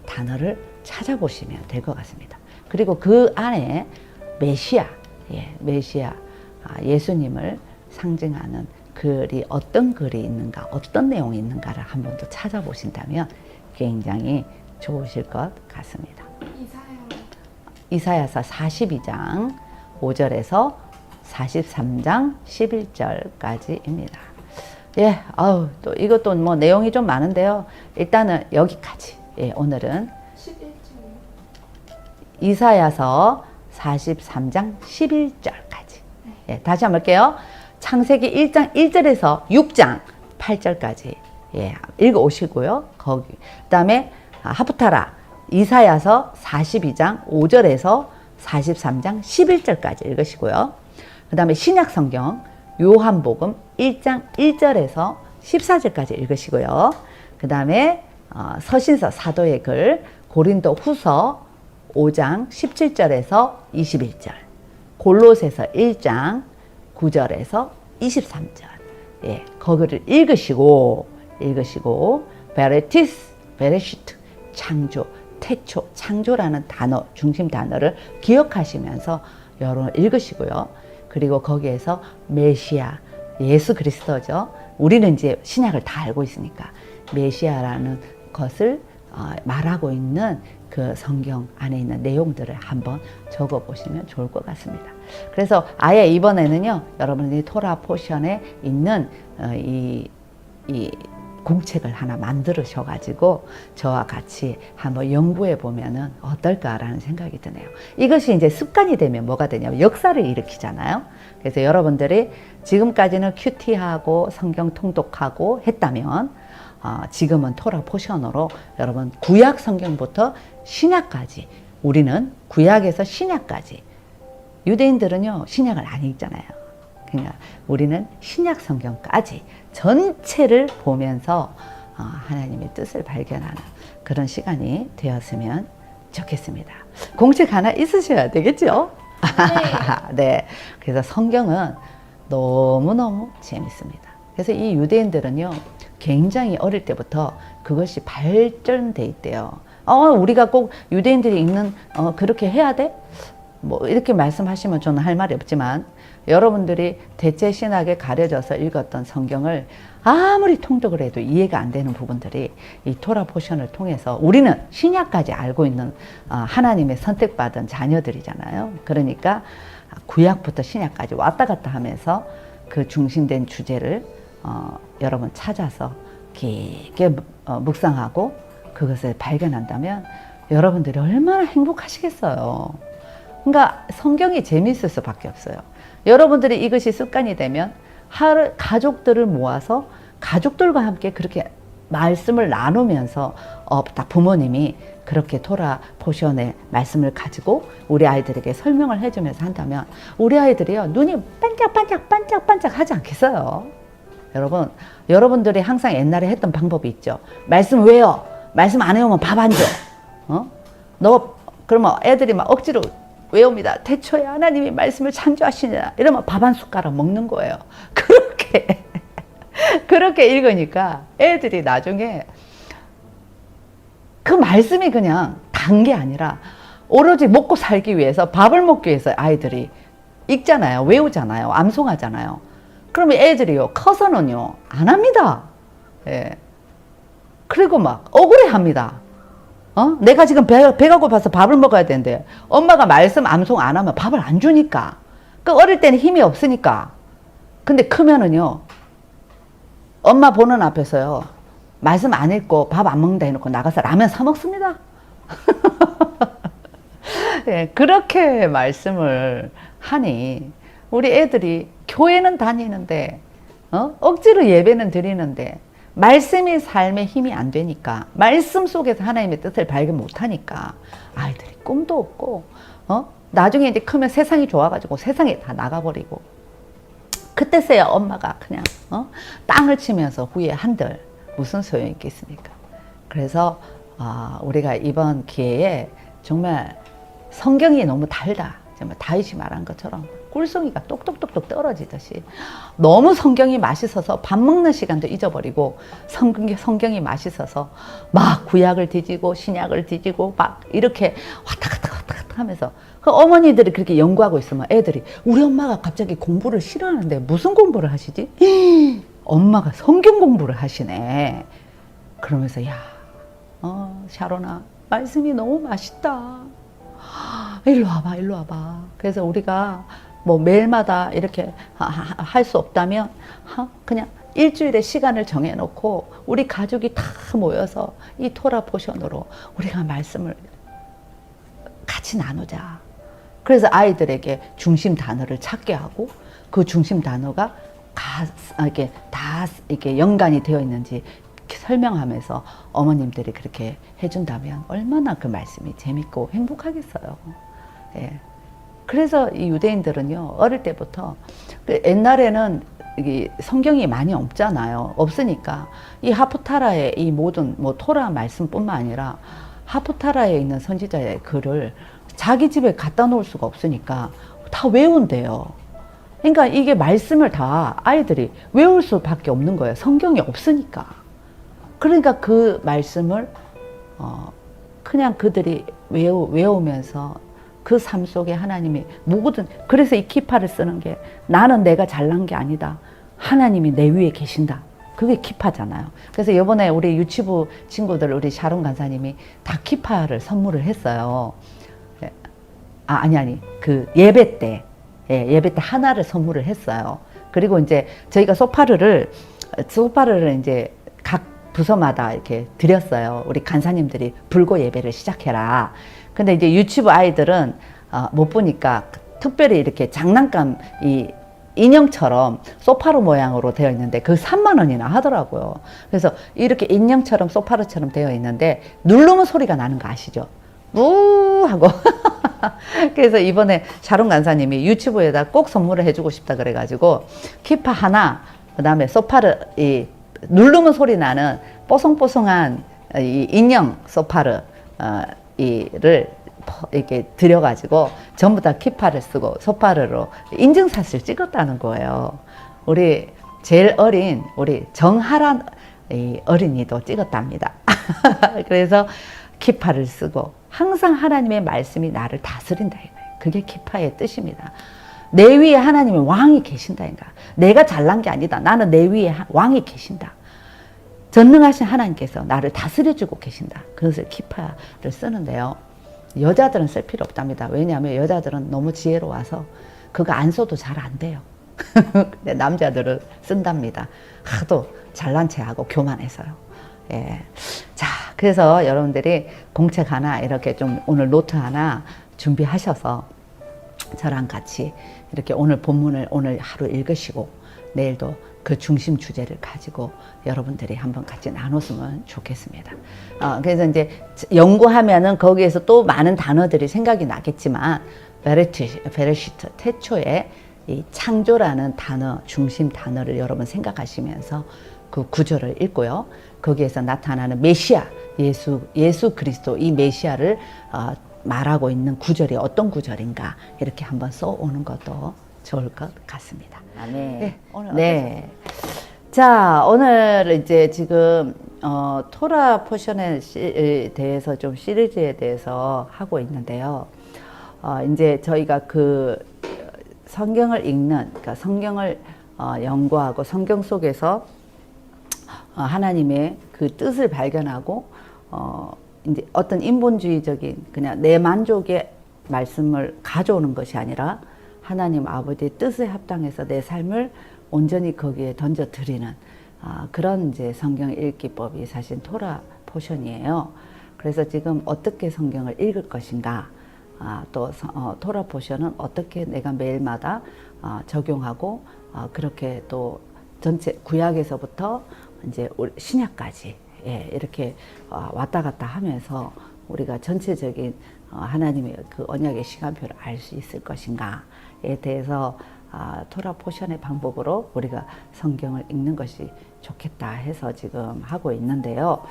단어를 찾아보시면 될 것 같습니다. 그리고 그 안에 메시아, 메시아, 예수님을 상징하는 글이 어떤 글이 있는가, 어떤 내용이 있는가를 한 번 더 찾아보신다면 굉장히 좋으실 것 같습니다. 이사야서 42장 5절에서 43장 11절까지입니다. 예, 또 이것도 뭐 내용이 좀 많은데요. 일단은 여기까지. 예, 오늘은 11절. 이사야서 43장 11절까지. 예, 다시 한번 볼게요. 창세기 1장 1절에서 6장 8절까지. 예, 읽어 오시고요. 거기. 그다음에 하프타라 이사야서 42장 5절에서 43장 11절까지 읽으시고요. 그 다음에 신약성경 요한복음 1장 1절에서 14절까지 읽으시고요. 그 다음에 서신서 사도의 글 고린도 후서 5장 17절에서 21절, 골로새서 1장 9절에서 23절, 예, 거기를 읽으시고 베레시트, 창조, 태초, 창조라는 단어, 중심 단어를 기억하시면서 여러분 읽으시고요. 그리고 거기에서 메시아, 예수 그리스도죠. 우리는 이제 신약을 다 알고 있으니까 메시아라는 것을 말하고 있는 그 성경 안에 있는 내용들을 한번 적어 보시면 좋을 것 같습니다. 그래서 아예 이번에는요, 여러분이 토라 포션에 있는 이 공책을 하나 만들으셔가지고 저와 같이 한번 연구해 보면은 어떨까라는 생각이 드네요. 이것이 이제 습관이 되면 뭐가 되냐면 역사를 일으키잖아요. 그래서 여러분들이 지금까지는 큐티하고 성경 통독하고 했다면 지금은 토라 포션으로 여러분 구약 성경부터 신약까지, 우리는 구약에서 신약까지, 유대인들은요 신약을 안 읽잖아요. 그러니까 우리는 신약 성경까지 전체를 보면서 하나님의 뜻을 발견하는 그런 시간이 되었으면 좋겠습니다. 공책 하나 있으셔야 되겠죠? 네. 네. 그래서 성경은 너무너무 재밌습니다. 그래서 이 유대인들은요 굉장히 어릴 때부터 그것이 발전돼 있대요. 우리가 꼭 유대인들이 읽는 그렇게 해야 돼? 뭐 이렇게 말씀하시면 저는 할 말이 없지만, 여러분들이 대체 신학에 가려져서 읽었던 성경을 아무리 통독을 해도 이해가 안 되는 부분들이 이 토라 포션을 통해서, 우리는 신약까지 알고 있는 하나님의 선택받은 자녀들이잖아요. 그러니까 구약부터 신약까지 왔다 갔다 하면서 그 중심된 주제를 여러분 찾아서 깊게 묵상하고 그것을 발견한다면 여러분들이 얼마나 행복하시겠어요. 그러니까 성경이 재미있을 수밖에 없어요. 여러분들이 이것이 습관이 되면 가족들을 모아서 가족들과 함께 그렇게 말씀을 나누면서 딱 부모님이 그렇게 토라 포션의 말씀을 가지고 우리 아이들에게 설명을 해주면서 한다면 우리 아이들이요 눈이 반짝반짝 하지 않겠어요. 여러분들이 항상 옛날에 했던 방법이 있죠. 말씀 외워. 말씀 안 외우면 밥 안 줘. 그러면 애들이 막 억지로 외웁니다. 태초에 하나님이 말씀을 창조하시냐 이러면 밥 한 숟가락 먹는 거예요. 그렇게 읽으니까 애들이 나중에 그 말씀이 그냥 단 게 아니라 오로지 먹고 살기 위해서 밥을 먹기 위해서 아이들이 읽잖아요. 외우잖아요. 암송하잖아요. 그러면 애들이요 커서는요 안 합니다. 예. 그리고 막 억울해 합니다. 내가 지금 배가 고파서 밥을 먹어야 되는데 엄마가 말씀 암송 안 하면 밥을 안 주니까. 그 어릴 때는 힘이 없으니까. 근데 크면은요 엄마 보는 앞에서요 말씀 안 읽고 밥 안 먹는다 해놓고 나가서 라면 사 먹습니다. 예, 그렇게 말씀을 하니 우리 애들이 교회는 다니는데 억지로 예배는 드리는데 말씀이 삶의 힘이 안 되니까 말씀 속에서 하나님의 뜻을 발견 못하니까 아이들이 꿈도 없고 나중에 이제 크면 세상이 좋아가지고 세상에 다 나가버리고 그때서야 엄마가 그냥 땅을 치면서 후회 한들 무슨 소용이 있겠습니까? 그래서 우리가 이번 기회에 정말 성경이 너무 달다. 정말 다윗이 말한 것처럼 꿀송이가 똑똑똑똑 떨어지듯이 너무 성경이 맛있어서 밥 먹는 시간도 잊어버리고 성경이 맛있어서 막 구약을 뒤지고 신약을 뒤지고 막 이렇게 왔다 갔다 하면서 그 어머니들이 그렇게 연구하고 있으면 애들이 우리 엄마가 갑자기 공부를 싫어하는데 무슨 공부를 하시지? 엄마가 성경 공부를 하시네. 그러면서 야, 샤론아 말씀이 너무 맛있다. 일로 와봐. 그래서 우리가 뭐 매일마다 이렇게 할 수 없다면 그냥 일주일에 시간을 정해놓고 우리 가족이 다 모여서 이 토라 포션으로 우리가 말씀을 같이 나누자. 그래서 아이들에게 중심 단어를 찾게 하고 그 중심 단어가 이렇게 다 이렇게 연관이 되어 있는지 설명하면서 어머님들이 그렇게 해준다면 얼마나 그 말씀이 재밌고 행복하겠어요. 예. 그래서 이 유대인들은요 어릴 때부터 옛날에는 이 성경이 많이 없잖아요. 없으니까 이 하프타라의 이 모든 뭐 토라 말씀뿐만 아니라 하프타라에 있는 선지자의 글을 자기 집에 갖다 놓을 수가 없으니까 다 외운대요. 그러니까 이게 말씀을 다 아이들이 외울 수밖에 없는 거예요. 성경이 없으니까. 그러니까 그 말씀을 그냥 그들이 외우면서 그 삶 속에 하나님이 모든, 그래서 이 키파를 쓰는 게 나는 내가 잘난 게 아니다. 하나님이 내 위에 계신다. 그게 키파잖아요. 그래서 이번에 우리 유치부 친구들 우리 샤론 간사님이 다 키파를 선물을 했어요. 그 예배 때 하나를 선물을 했어요. 그리고 이제 저희가 소파르를 이제 각 부서마다 이렇게 드렸어요. 우리 간사님들이 불고 예배를 시작해라. 근데 이제 유치부 아이들은 못 보니까 특별히 이렇게 장난감 이 인형처럼 소파르 모양으로 되어 있는데 그 3만 원이나 하더라고요. 그래서 이렇게 인형처럼 소파르처럼 되어 있는데 누르면 소리가 나는 거 아시죠? 무 하고 그래서 이번에 샤론 간사님이 유치부에다 꼭 선물을 해주고 싶다 그래가지고 키파 하나, 그 다음에 소파르 이 누르면 소리 나는 뽀송뽀송한 이 인형 소파르 이를 이렇게 드려가지고 전부 다 키파를 쓰고 소파르로 인증샷을 찍었다는 거예요. 우리 제일 어린 우리 정하란 이 어린이도 찍었답니다. 그래서 키파를 쓰고 항상 하나님의 말씀이 나를 다스린다 이거예요. 그게 키파의 뜻입니다. 내 위에 하나님의 왕이 계신다니까. 내가 잘난 게 아니다. 나는 내 위에 왕이 계신다. 전능하신 하나님께서 나를 다스려주고 계신다. 그것을 키파를 쓰는데요. 여자들은 쓸 필요 없답니다. 왜냐하면 여자들은 너무 지혜로워서 그거 안 써도 잘 안 돼요. 근데 남자들은 쓴답니다. 하도 잘난 체하고 교만해서요. 예. 자, 그래서 여러분들이 공책 하나 이렇게 좀 오늘 노트 하나 준비하셔서 저랑 같이 이렇게 오늘 본문을 오늘 하루 읽으시고 내일도 그 중심 주제를 가지고 여러분들이 한번 같이 나눴으면 좋겠습니다. 그래서 이제 연구하면은 거기에서 또 많은 단어들이 생각이 나겠지만 베레시트 태초에 이 창조라는 단어, 중심 단어를 여러분 생각하시면서 그 구절을 읽고요. 거기에서 나타나는 메시아, 예수 그리스도 이 메시아를 말하고 있는 구절이 어떤 구절인가 이렇게 한번 써오는 것도 좋을 것 같습니다. 네. 오늘 네. 자, 오늘 이제 지금 토라 포션에 대해서 좀 시리즈에 대해서 하고 있는데요. 이제 저희가 그 성경을 읽는, 그러니까 성경을 연구하고 성경 속에서 하나님의 그 뜻을 발견하고 이제 어떤 인본주의적인 그냥 내 만족의 말씀을 가져오는 것이 아니라 하나님 아버지의 뜻에 합당해서 내 삶을 온전히 거기에 던져 드리는 그런 이제 성경 읽기법이 사실 토라 포션이에요. 그래서 지금 어떻게 성경을 읽을 것인가, 또 토라 포션은 어떻게 내가 매일마다 적용하고 그렇게 또 전체 구약에서부터 이제 신약까지 이렇게 왔다 갔다 하면서 우리가 전체적인 하나님의 그 언약의 시간표를 알 수 있을 것인가에 대해서 토라 포션의 방법으로 우리가 성경을 읽는 것이 좋겠다 해서 지금 하고 있는데요.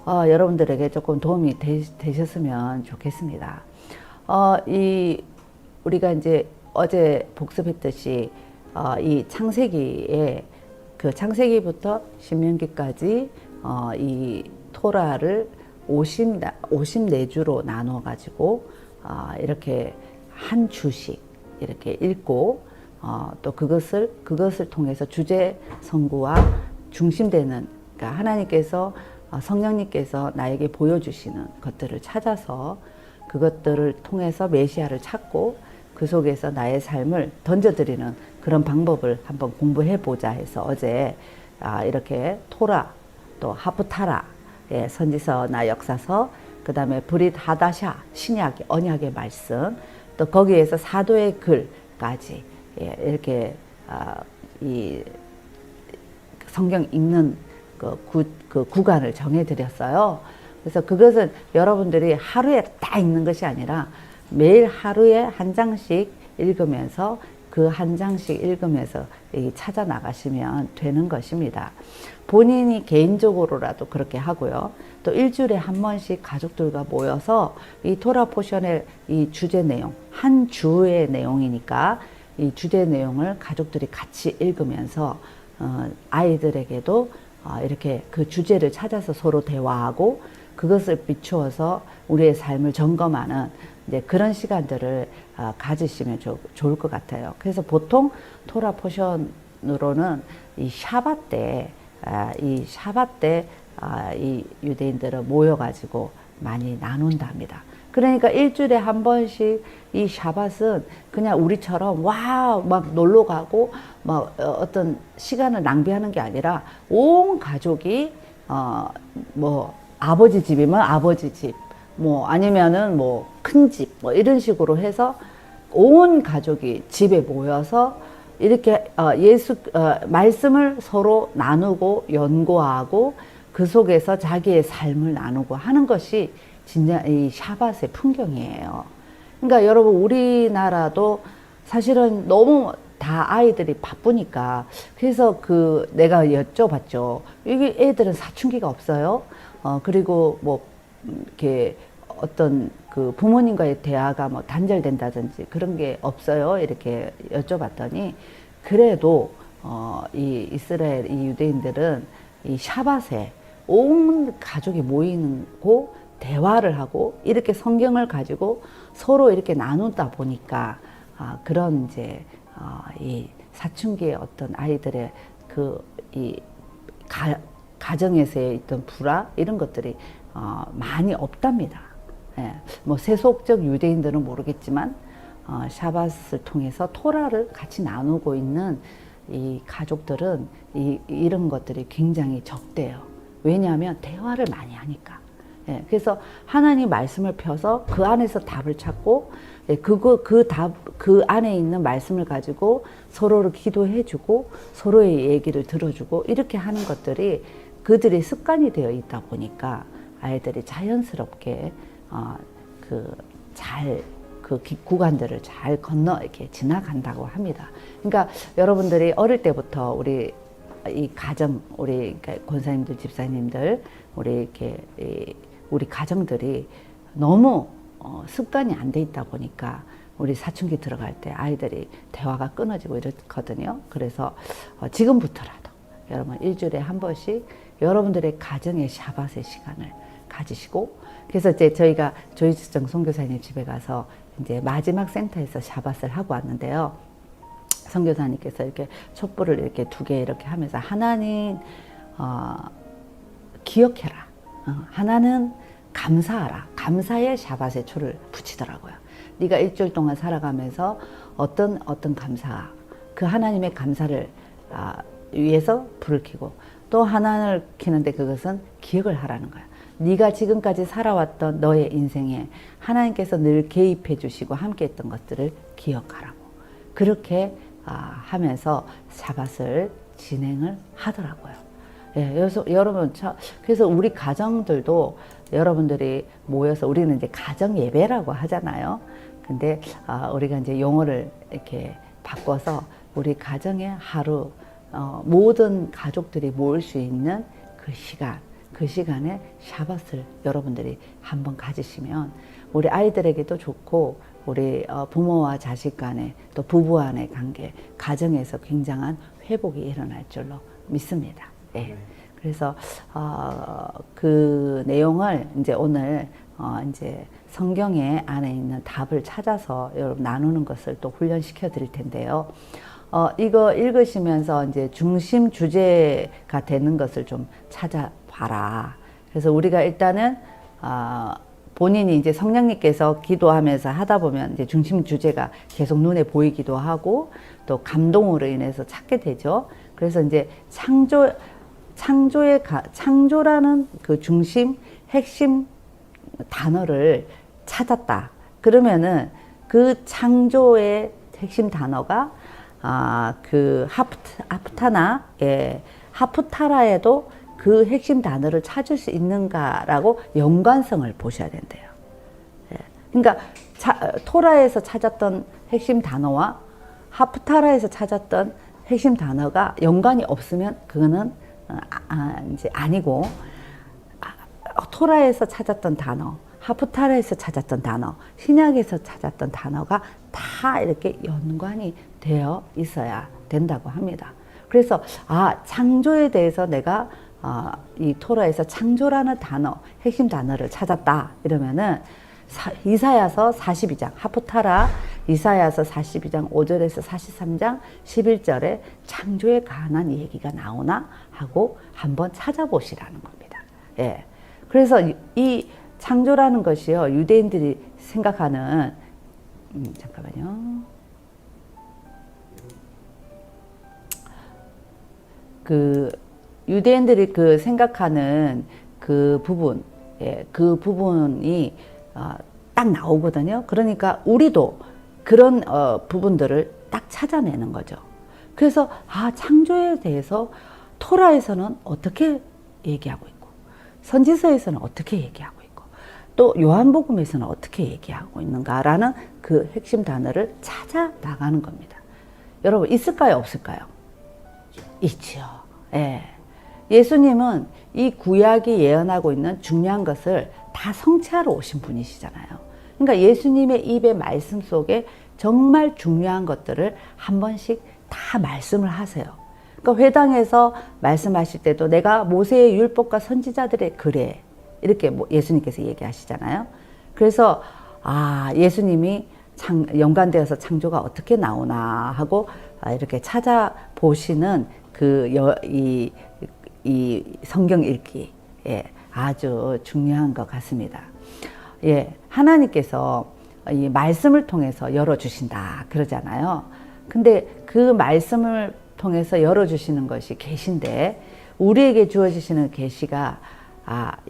여러분들에게 조금 도움이 되셨으면 좋겠습니다. 우리가 이제 어제 복습했듯이 이 창세기에 그 창세기부터 신명기까지 이 토라를 54주로 나눠 가지고 이렇게 한 주씩 이렇게 읽고 또 그것을 통해서 주제 선구와 중심되는, 그러니까 하나님께서 성령님께서 나에게 보여주시는 것들을 찾아서 그것들을 통해서 메시아를 찾고 그 속에서 나의 삶을 던져드리는 그런 방법을 한번 공부해 보자 해서 어제 이렇게 토라, 또 하프타라, 선지서나 역사서, 그 다음에 브릿 하다샤, 신약 언약의 말씀, 또 거기에서 사도의 글까지 이렇게 이 성경 읽는 그 구간을 정해드렸어요. 그래서 그것은 여러분들이 하루에 다 읽는 것이 아니라 매일 하루에 한 장씩 읽으면서 그 한 장씩 읽으면서 찾아 나가시면 되는 것입니다. 본인이 개인적으로라도 그렇게 하고요. 또 일주일에 한 번씩 가족들과 모여서 이 토라 포션의 이 주제 내용, 한 주의 내용이니까 이 주제 내용을 가족들이 같이 읽으면서 아이들에게도 이렇게 그 주제를 찾아서 서로 대화하고 그것을 비추어서 우리의 삶을 점검하는 이제 그런 시간들을 가지시면 좋을 것 같아요. 그래서 보통 토라 포션으로는 이 샤밧 때, 이 유대인들은 모여가지고 많이 나눈답니다. 그러니까 일주일에 한 번씩 이 샤밧은 그냥 우리처럼 막 놀러 가고 막 어떤 시간을 낭비하는 게 아니라 온 가족이 뭐 아버지 집이면 아버지 집, 뭐 아니면은 뭐 큰 집, 뭐 이런 식으로 해서 온 가족이 집에 모여서 이렇게 말씀을 서로 나누고 연구하고 그 속에서 자기의 삶을 나누고 하는 것이 진짜 이 샤밧의 풍경이에요. 그러니까 여러분 우리나라도 사실은 너무 다 아이들이 바쁘니까 그래서 내가 여쭤봤죠. 이게 애들은 사춘기가 없어요. 그리고 뭐 이렇게 어떤 그 부모님과의 대화가 뭐 단절된다든지 그런 게 없어요. 이렇게 여쭤봤더니 그래도 이 이스라엘 이 유대인들은 이 샤밧에 온 가족이 모이고 대화를 하고 이렇게 성경을 가지고 서로 이렇게 나누다 보니까 그런 이제 이 사춘기의 어떤 아이들의 이 가정에서의 있던 불화 이런 것들이 많이 없답니다. 예, 뭐 세속적 유대인들은 모르겠지만 샤밧을 통해서 토라를 같이 나누고 있는 이 가족들은 이런 것들이 굉장히 적대요. 왜냐하면 대화를 많이 하니까. 예, 그래서 하나님 말씀을 펴서 그 안에서 답을 찾고 예, 그 안에 있는 말씀을 가지고 서로를 기도해주고 서로의 얘기를 들어주고 이렇게 하는 것들이 그들의 습관이 되어 있다 보니까 아이들이 자연스럽게 그 구간들을 잘 건너 이렇게 지나간다고 합니다. 그러니까 여러분들이 어릴 때부터 우리 이 가정, 우리 권사님들, 집사님들, 우리 가정들이 너무 습관이 안 돼 있다 보니까 우리 사춘기 들어갈 때 아이들이 대화가 끊어지고 이렇거든요. 그래서 지금부터라도 여러분 일주일에 한 번씩 여러분들의 가정의 샤밧의 시간을 가지시고, 그래서 이제 저희가 조희정 선교사님 집에 가서 이제 마지막 센터에서 샤밧을 하고 왔는데요. 선교사님께서 이렇게 촛불을 이렇게 2개 이렇게 하면서 하나는 기억해라, 하나는 감사하라, 감사의 샤밧에 초를 붙이더라고요. 네가 일주일 동안 살아가면서 어떤 감사, 그 하나님의 감사를 위해서 불을 켜고, 또 하나를 켜는데 그것은 기억을 하라는 거야. 네가 지금까지 살아왔던 너의 인생에 하나님께서 늘 개입해 주시고 함께 했던 것들을 기억하라고, 그렇게 하면서 샤밧을 진행을 하더라고요. 예, 그래서 여러분, 그래서 우리 가정들도 여러분들이 모여서, 우리는 이제 가정 예배라고 하잖아요. 근데 우리가 이제 용어를 이렇게 바꿔서 우리 가정의 하루, 모든 가족들이 모일 수 있는 그 시간에 샤밧을 여러분들이 한번 가지시면 우리 아이들에게도 좋고, 우리 부모와 자식 간에, 또 부부 간의 관계, 가정에서 굉장한 회복이 일어날 줄로 믿습니다. 예. 그래서 그 내용을 이제 오늘 이제 성경의 안에 있는 답을 찾아서 여러분 나누는 것을 또 훈련시켜 드릴 텐데요. 이거 읽으시면서 이제 중심 주제가 되는 것을 좀 찾아봐라. 그래서 우리가 일단은 본인이 이제 성령님께서 기도하면서 하다 보면 이제 중심 주제가 계속 눈에 보이기도 하고, 또 감동으로 인해서 찾게 되죠. 그래서 이제 창조라는 그 중심, 핵심 단어를 찾았다. 그러면은 그 창조의 핵심 단어가 그 하프타라에도 그 핵심 단어를 찾을 수 있는가라고 연관성을 보셔야 된대요. 예. 그러니까 토라에서 찾았던 핵심 단어와 하프타라에서 찾았던 핵심 단어가 연관이 없으면 그거는 이제 아니고, 토라에서 찾았던 단어, 하프타라에서 찾았던 단어, 신약에서 찾았던 단어가 다 이렇게 연관이 되어 있어야 된다고 합니다. 그래서 창조에 대해서 내가 이 토라에서 창조라는 단어, 핵심 단어를 찾았다 이러면은 이사야서 42장, 하프타라 이사야서 42장 5절에서 43장 11절에 창조에 관한 얘기가 나오나 하고 한번 찾아보시라는 겁니다. 예. 그래서 이 창조라는 것이요, 유대인들이 생각하는 잠깐만요. 그 유대인들이 그 생각하는 그 부분, 그 부분이 딱 나오거든요. 그러니까 우리도 그런 부분들을 딱 찾아내는 거죠. 그래서 창조에 대해서 토라에서는 어떻게 얘기하고 있고, 선지서에서는 어떻게 얘기하고 있고, 또 요한복음에서는 어떻게 얘기하고 있는가라는 그 핵심 단어를 찾아 나가는 겁니다. 여러분, 있을까요, 없을까요? 있죠. 예. 예수님은 이 구약이 예언하고 있는 중요한 것을 다 성취하러 오신 분이시잖아요. 그러니까 예수님의 입의 말씀 속에 정말 중요한 것들을 한 번씩 다 말씀을 하세요. 그러니까 회당에서 말씀하실 때도 내가 모세의 율법과 선지자들의 글에 이렇게 예수님께서 얘기하시잖아요. 그래서 예수님이 연관되어서 창조가 어떻게 나오나 하고 이렇게 찾아보시는 이 성경 읽기, 아주 중요한 것 같습니다. 하나님께서 이 말씀을 통해서 열어주신다 그러잖아요. 근데 그 말씀을 통해서 열어주시는 것이 계시인데, 우리에게 주어지시는 계시가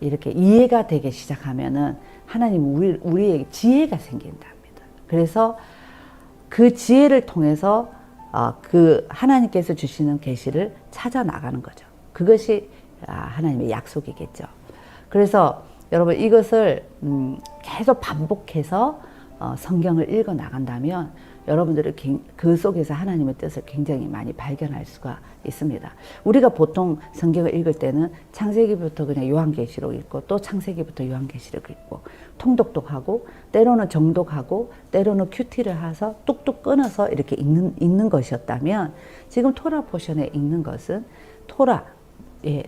이렇게 이해가 되기 시작하면은 하나님 우리에게 지혜가 생긴답니다. 그래서 그 지혜를 통해서 그 하나님께서 주시는 계시를 찾아 나가는 거죠. 그것이 하나님의 약속이겠죠. 그래서 여러분 이것을 계속 반복해서 성경을 읽어 나간다면 여러분들이 그 속에서 하나님의 뜻을 굉장히 많이 발견할 수가 있습니다. 우리가 보통 성경을 읽을 때는 창세기부터 그냥 요한계시록 읽고 또 창세기부터 요한계시록 읽고 통독독하고 때로는 정독하고 때로는 큐티를 해서 뚝뚝 끊어서 이렇게 읽는 것이었다면 지금 토라 포션에 읽는 것은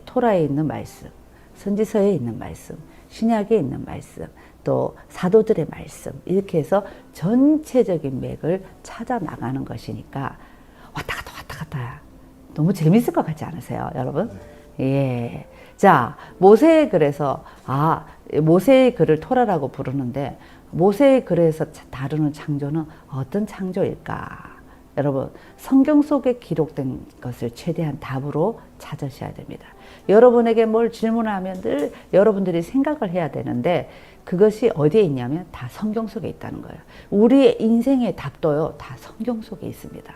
토라에 있는 말씀, 선지서에 있는 말씀, 신약에 있는 말씀, 또 사도들의 말씀 이렇게 해서 전체적인 맥을 찾아 나가는 것이니까 왔다 갔다 너무 재밌을 것 같지 않으세요, 여러분? 예. 자, 모세의 글에서 모세의 글을 토라라고 부르는데 모세의 글에서 다루는 창조는 어떤 창조일까? 여러분, 성경 속에 기록된 것을 최대한 답으로 찾으셔야 됩니다. 여러분에게 뭘 질문하면 늘 여러분들이 생각을 해야 되는데 그것이 어디에 있냐면 다 성경 속에 있다는 거예요. 우리의 인생의 답도요, 다 성경 속에 있습니다.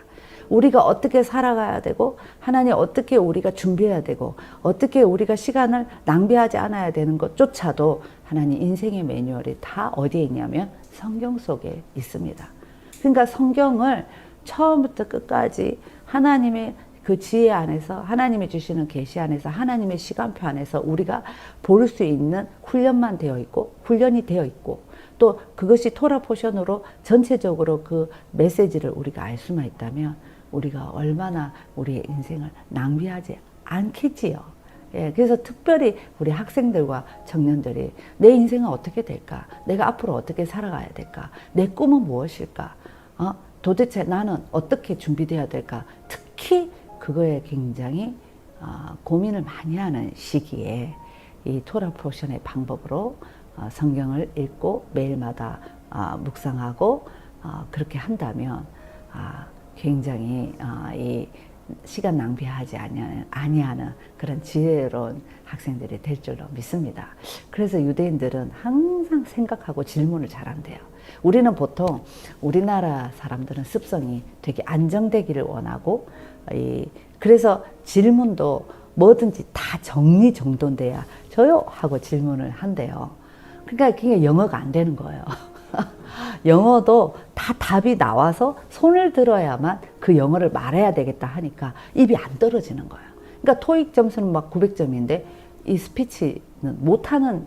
우리가 어떻게 살아가야 되고 하나님 어떻게 우리가 준비해야 되고 어떻게 우리가 시간을 낭비하지 않아야 되는 것조차도 하나님 인생의 매뉴얼이 다 어디에 있냐면 성경 속에 있습니다. 그러니까 성경을 처음부터 끝까지 하나님의 그 지혜 안에서 하나님이 주시는 계시 안에서 하나님의 시간표 안에서 우리가 볼 수 있는 훈련만 되어 있고 훈련이 되어 있고 또 그것이 토라 포션으로 전체적으로 그 메시지를 우리가 알 수만 있다면 우리가 얼마나 우리의 인생을 낭비하지 않겠지요. 예, 그래서 특별히 우리 학생들과 청년들이 내 인생은 어떻게 될까? 내가 앞으로 어떻게 살아가야 될까? 내 꿈은 무엇일까? 도대체 나는 어떻게 준비되어야 될까? 특히 그거에 굉장히 고민을 많이 하는 시기에 이 토라 포션의 방법으로 성경을 읽고 매일마다 묵상하고 그렇게 한다면 굉장히 이 시간 낭비하지 아니하는 그런 지혜로운 학생들이 될 줄로 믿습니다. 그래서 유대인들은 항상 생각하고 질문을 잘한대요. 우리는 보통 우리나라 사람들은 습성이 되게 안정되기를 원하고 그래서 질문도 뭐든지 다 정리정돈돼야 저요 하고 질문을 한대요. 그러니까 그게 영어가 안 되는 거예요. 영어도 다 답이 나와서 손을 들어야만 그 영어를 말해야 되겠다 하니까 입이 안 떨어지는 거예요. 그러니까 토익 점수는 막 900점인데 이 스피치는 못하는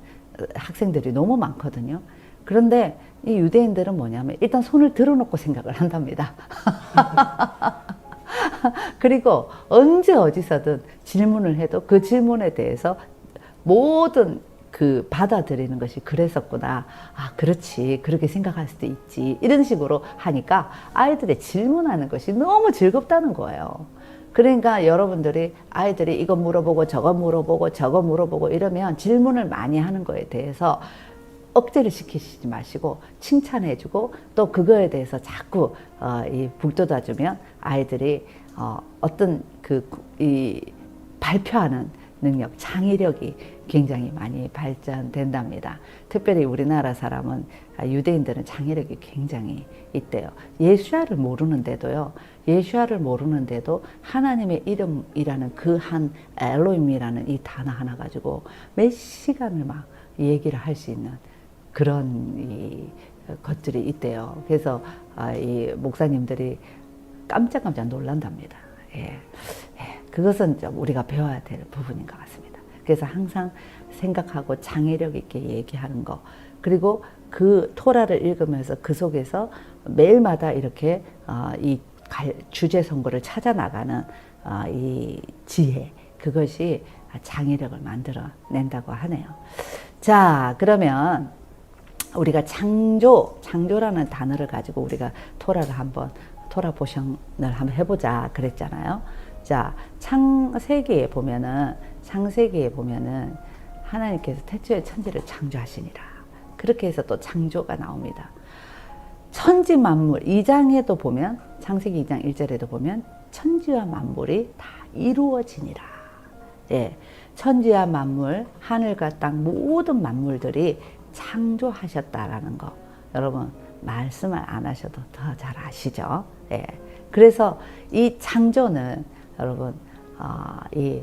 학생들이 너무 많거든요. 그런데 이 유대인들은 뭐냐면 일단 손을 들어놓고 생각을 한답니다. 그리고 언제 어디서든 질문을 해도 그 질문에 대해서 모든 그 받아들이는 것이 그랬었구나. 그렇지. 그렇게 생각할 수도 있지. 이런 식으로 하니까 아이들의 질문하는 것이 너무 즐겁다는 거예요. 그러니까 여러분들이 아이들이 이거 물어보고 저거 물어보고 이러면 질문을 많이 하는 거에 대해서 억제를 시키지 마시고 칭찬해주고 또 그거에 대해서 자꾸 북돋아주면 아이들이 어떤 이 발표하는 능력, 창의력이 굉장히 많이 발전된답니다. 특별히 우리나라 사람은 유대인들은 창의력이 굉장히 있대요. 예수야를 모르는데도 하나님의 이름이라는 그 한 엘로힘이라는 이 단어 하나 가지고 몇 시간을 막 얘기를 할 수 있는 그런 것들이 있대요. 그래서 이 목사님들이 깜짝깜짝 놀란답니다. 예. 그것은 좀 우리가 배워야 될 부분인 것 같습니다. 그래서 항상 생각하고 창의력 있게 얘기하는 거, 그리고 그 토라를 읽으면서 그 속에서 매일마다 이렇게 이 주제 선고를 찾아 나가는 이 지혜, 그것이 창의력을 만들어낸다고 하네요. 자, 그러면 우리가 창조라는 단어를 가지고 우리가 토라 포션을 한번 해보자 그랬잖아요. 자, 창세기에 보면은 하나님께서 태초에 천지를 창조하시니라. 그렇게 해서 또 창조가 나옵니다. 천지 만물 2장에도 보면, 창세기 2장 1절에도 보면 천지와 만물이 다 이루어지니라. 예, 천지와 만물, 하늘과 땅 모든 만물들이 창조하셨다라는 거. 여러분, 말씀을 안 하셔도 더 잘 아시죠. 예. 그래서 이 창조는 여러분 이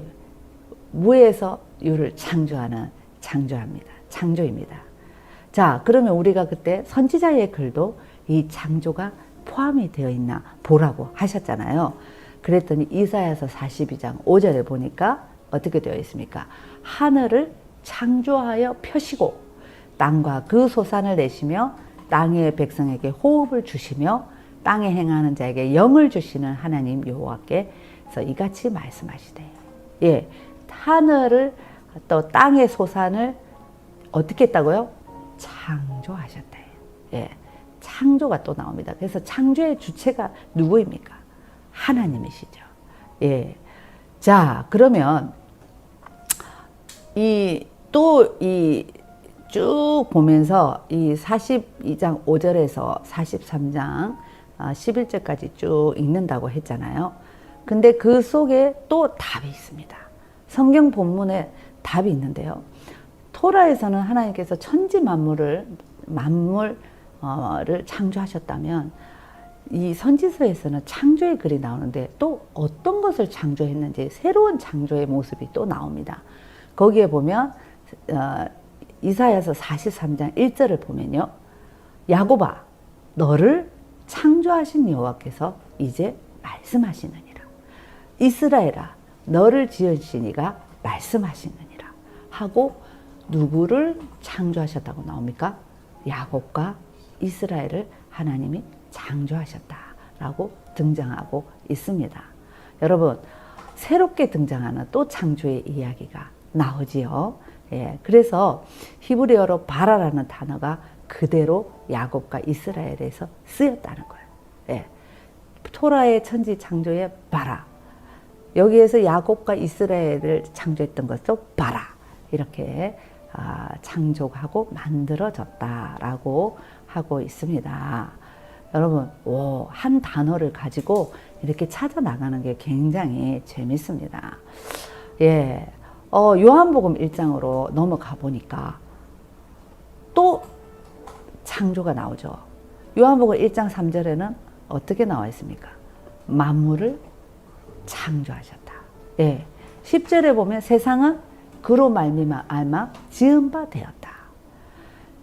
무에서 유를 창조하는 창조입니다. 자, 그러면 우리가 그때 선지자의 글도 이 창조가 포함이 되어 있나 보라고 하셨잖아요. 그랬더니 이사야서 42장 5절에 보니까 어떻게 되어 있습니까? 하늘을 창조하여 펴시고 땅과 그 소산을 내시며 땅의 백성에게 호흡을 주시며 땅에 행하는 자에게 영을 주시는 하나님 여호와께서 이같이 말씀하시되, 예, 하늘을 또 땅의 소산을 어떻게 했다고요? 창조하셨다. 예, 창조가 또 나옵니다. 그래서 창조의 주체가 누구입니까? 하나님이시죠. 예. 자, 그러면 쭉 보면서 이 42장 5절에서 43장 11절까지 쭉 읽는다고 했잖아요. 근데 그 속에 또 답이 있습니다. 성경 본문에 답이 있는데요. 토라에서는 하나님께서 천지 만물을 창조하셨다면 이 선지서에서는 창조의 글이 나오는데 또 어떤 것을 창조했는지 새로운 창조의 모습이 또 나옵니다. 거기에 보면 이사야서 43장 1절을 보면요. 야곱아, 너를 창조하신 여호와께서 이제 말씀하시느니라. 이스라엘아, 너를 지으신 이가 말씀하시느니라 하고 누구를 창조하셨다고 나옵니까? 야곱과 이스라엘을 하나님이 창조하셨다라고 등장하고 있습니다. 여러분, 새롭게 등장하는 또 창조의 이야기가 나오지요. 예, 그래서 히브리어로 바라라는 단어가 그대로 야곱과 이스라엘에서 쓰였다는 거예요. 예, 토라의 천지 창조의 바라, 여기에서 야곱과 이스라엘을 창조했던 것도 바라, 이렇게 창조하고 만들어졌다라고 하고 있습니다. 여러분, 한 단어를 가지고 이렇게 찾아 나가는 게 굉장히 재밌습니다. 예, 요한복음 1장으로 넘어가 보니까 또 창조가 나오죠. 요한복음 1장 3절에는 어떻게 나와 있습니까? 만물을 창조하셨다. 예, 10절에 보면 세상은 그로 말미암아 지은 바 되었다.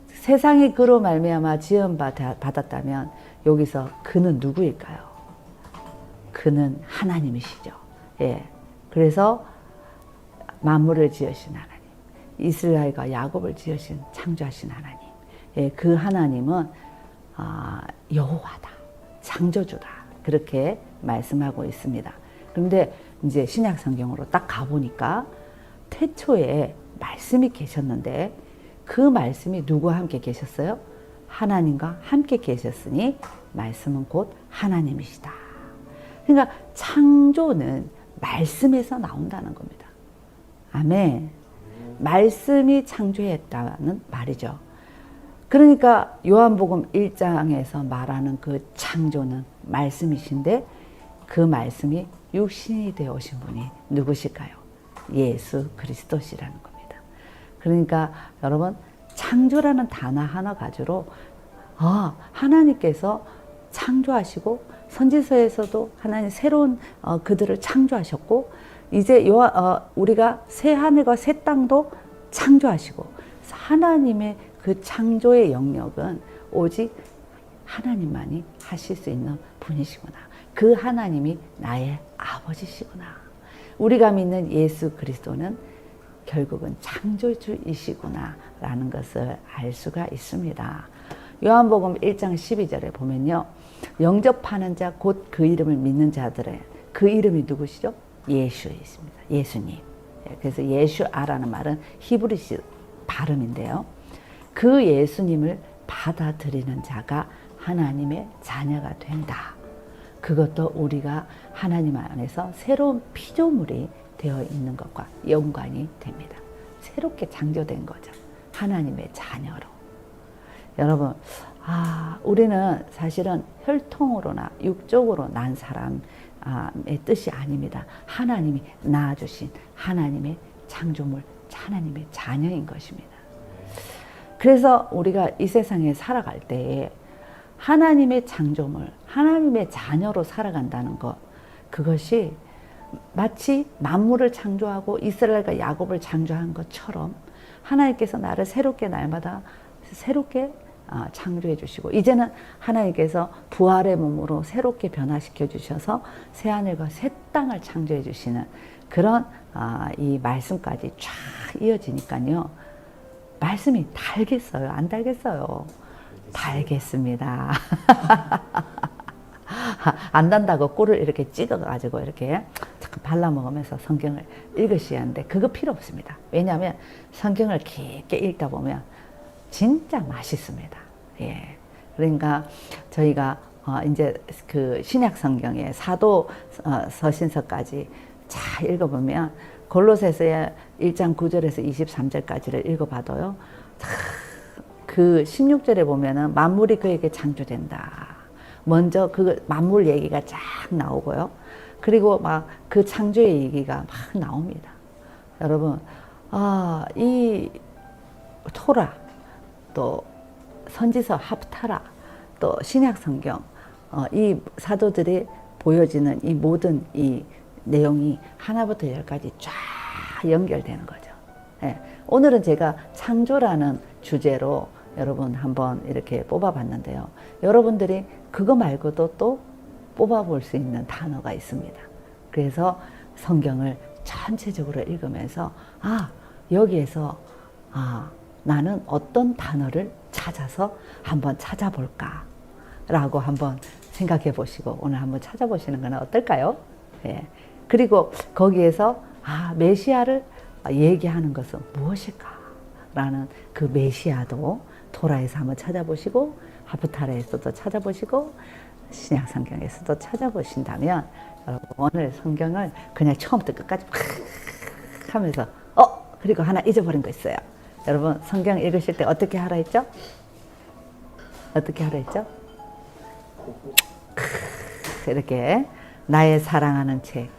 세상이 그로 말미암아 지은 바 받았다면 여기서 그는 누구일까요? 그는 하나님이시죠. 예, 그래서 만물을 지으신 하나님, 이스라엘과 야곱을 지으신 창조하신 하나님, 예, 그 하나님은 여호와다, 창조주다, 그렇게 말씀하고 있습니다. 그런데 이제 신약 성경으로 딱 가보니까 태초에 말씀이 계셨는데 그 말씀이 누구와 함께 계셨어요? 하나님과 함께 계셨으니 말씀은 곧 하나님이시다. 그러니까 창조는 말씀에서 나온다는 겁니다. 아멘. 말씀이 창조했다는 말이죠. 그러니까 요한복음 1장에서 말하는 그 창조는 말씀이신데 그 말씀이 육신이 되어 오신 분이 누구실까요? 예수 그리스도시라는 겁니다. 그러니까 여러분, 창조라는 단어 하나 가지로 하나님께서 창조하시고 선지서에서도 하나님 새로운 그들을 창조하셨고 이제 우리가 새 하늘과 새 땅도 창조하시고 하나님의 그 창조의 영역은 오직 하나님만이 하실 수 있는 분이시구나. 그 하나님이 나의 아버지시구나. 우리가 믿는 예수 그리스도는 결국은 창조주이시구나 라는 것을 알 수가 있습니다. 요한복음 1장 12절에 보면요, 영접하는 자 곧 그 이름을 믿는 자들의 그 이름이 누구시죠? 예수이십니다. 예수님. 그래서 예수아라는 말은 히브리시 발음인데요, 그 예수님을 받아들이는 자가 하나님의 자녀가 된다. 그것도 우리가 하나님 안에서 새로운 피조물이 되어 있는 것과 연관이 됩니다. 새롭게 창조된 거죠. 하나님의 자녀로. 여러분, 우리는 사실은 혈통으로나 육적으로 난 사람의 뜻이 아닙니다. 하나님이 낳아주신 하나님의 창조물, 하나님의 자녀인 것입니다. 그래서 우리가 이 세상에 살아갈 때에 하나님의 창조물, 하나님의 자녀로 살아간다는 것, 그것이 마치 만물을 창조하고 이스라엘과 야곱을 창조한 것처럼 하나님께서 나를 새롭게 날마다 새롭게 창조해 주시고, 이제는 하나님께서 부활의 몸으로 새롭게 변화시켜 주셔서 새하늘과 새 땅을 창조해 주시는 그런 이 말씀까지 쫙 이어지니까요. 말씀이 달겠어요? 안 달겠어요? 달겠습니다. 안 단다고 꿀을 이렇게 찍어가지고 이렇게 잠깐 발라먹으면서 성경을 읽으셔야 하는데 그거 필요 없습니다. 왜냐하면 성경을 깊게 읽다 보면 진짜 맛있습니다. 예. 그러니까 저희가 이제 그 신약 성경의 사도 서신서까지 잘 읽어보면 골로새서의 1장 9절에서 23절까지를 읽어봐도요. 그 16절에 보면은 만물이 그에게 창조된다. 먼저 그 만물 얘기가 쫙 나오고요. 그리고 막 그 창조의 얘기가 막 나옵니다. 여러분, 이 토라, 또 선지서 합타라, 또 신약 성경, 이 사도들이 보여지는 이 모든 이 내용이 하나부터 열까지 쫙 연결되는 거죠. 예. 오늘은 제가 창조라는 주제로 여러분 한번 이렇게 뽑아봤는데요. 여러분들이 그거 말고도 또 뽑아볼 수 있는 단어가 있습니다. 그래서 성경을 전체적으로 읽으면서 여기에서 나는 어떤 단어를 찾아서 한번 찾아볼까 라고 한번 생각해 보시고 오늘 한번 찾아보시는 건 어떨까요? 예. 그리고 거기에서 메시아를 얘기하는 것은 무엇일까 라는 그 메시아도 토라에서 한번 찾아보시고 하프타라에서도 찾아보시고 신약 성경에서도 찾아보신다면 여러분 오늘 성경을 그냥 처음부터 끝까지 팍 하면서 그리고 하나 잊어버린 거 있어요. 여러분 성경 읽으실 때 어떻게 하라 했죠? 어떻게 하라 했죠? 이렇게 나의 사랑하는 책,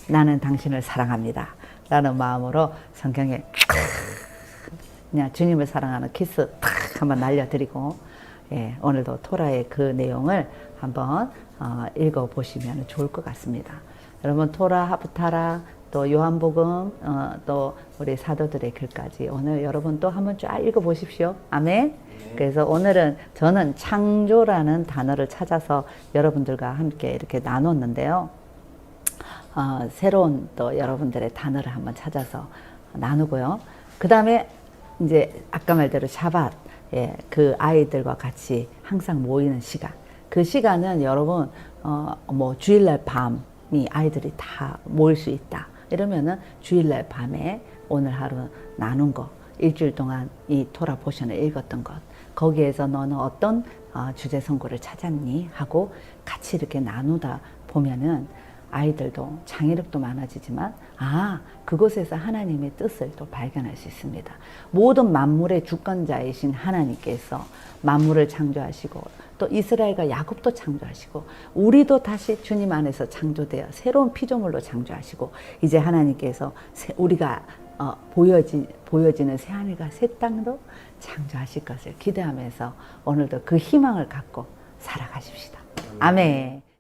나는 당신을 사랑합니다 라는 마음으로 성경에 그냥 주님을 사랑하는 키스 탁 한번 날려드리고, 예, 오늘도 토라의 그 내용을 한번 읽어보시면 좋을 것 같습니다. 여러분 토라, 하프타라, 또 요한복음, 또 우리 사도들의 글까지 오늘 여러분 또 한번 쫙 읽어보십시오. 아멘. 그래서 오늘은 저는 창조라는 단어를 찾아서 여러분들과 함께 이렇게 나눴는데요. 새로운 또 여러분들의 단어를 한번 찾아서 나누고요. 그 다음에 이제 아까 말대로 샤밧, 예, 그 아이들과 같이 항상 모이는 시간. 그 시간은 여러분 뭐 주일날 밤이 아이들이 다 모일 수 있다. 이러면은 주일날 밤에 오늘 하루 나눈 거, 일주일 동안 이 토라 포션을 읽었던 것, 거기에서 너는 어떤 주제 선고를 찾았니? 하고 같이 이렇게 나누다 보면은 아이들도 창의력도 많아지지만 그곳에서 하나님의 뜻을 또 발견할 수 있습니다. 모든 만물의 주권자이신 하나님께서 만물을 창조하시고 또 이스라엘과 야곱도 창조하시고 우리도 다시 주님 안에서 창조되어 새로운 피조물로 창조하시고 이제 하나님께서 우리가 보여지는 새하늘과 새 땅도 창조하실 것을 기대하면서 오늘도 그 희망을 갖고 살아가십시다. 아멘.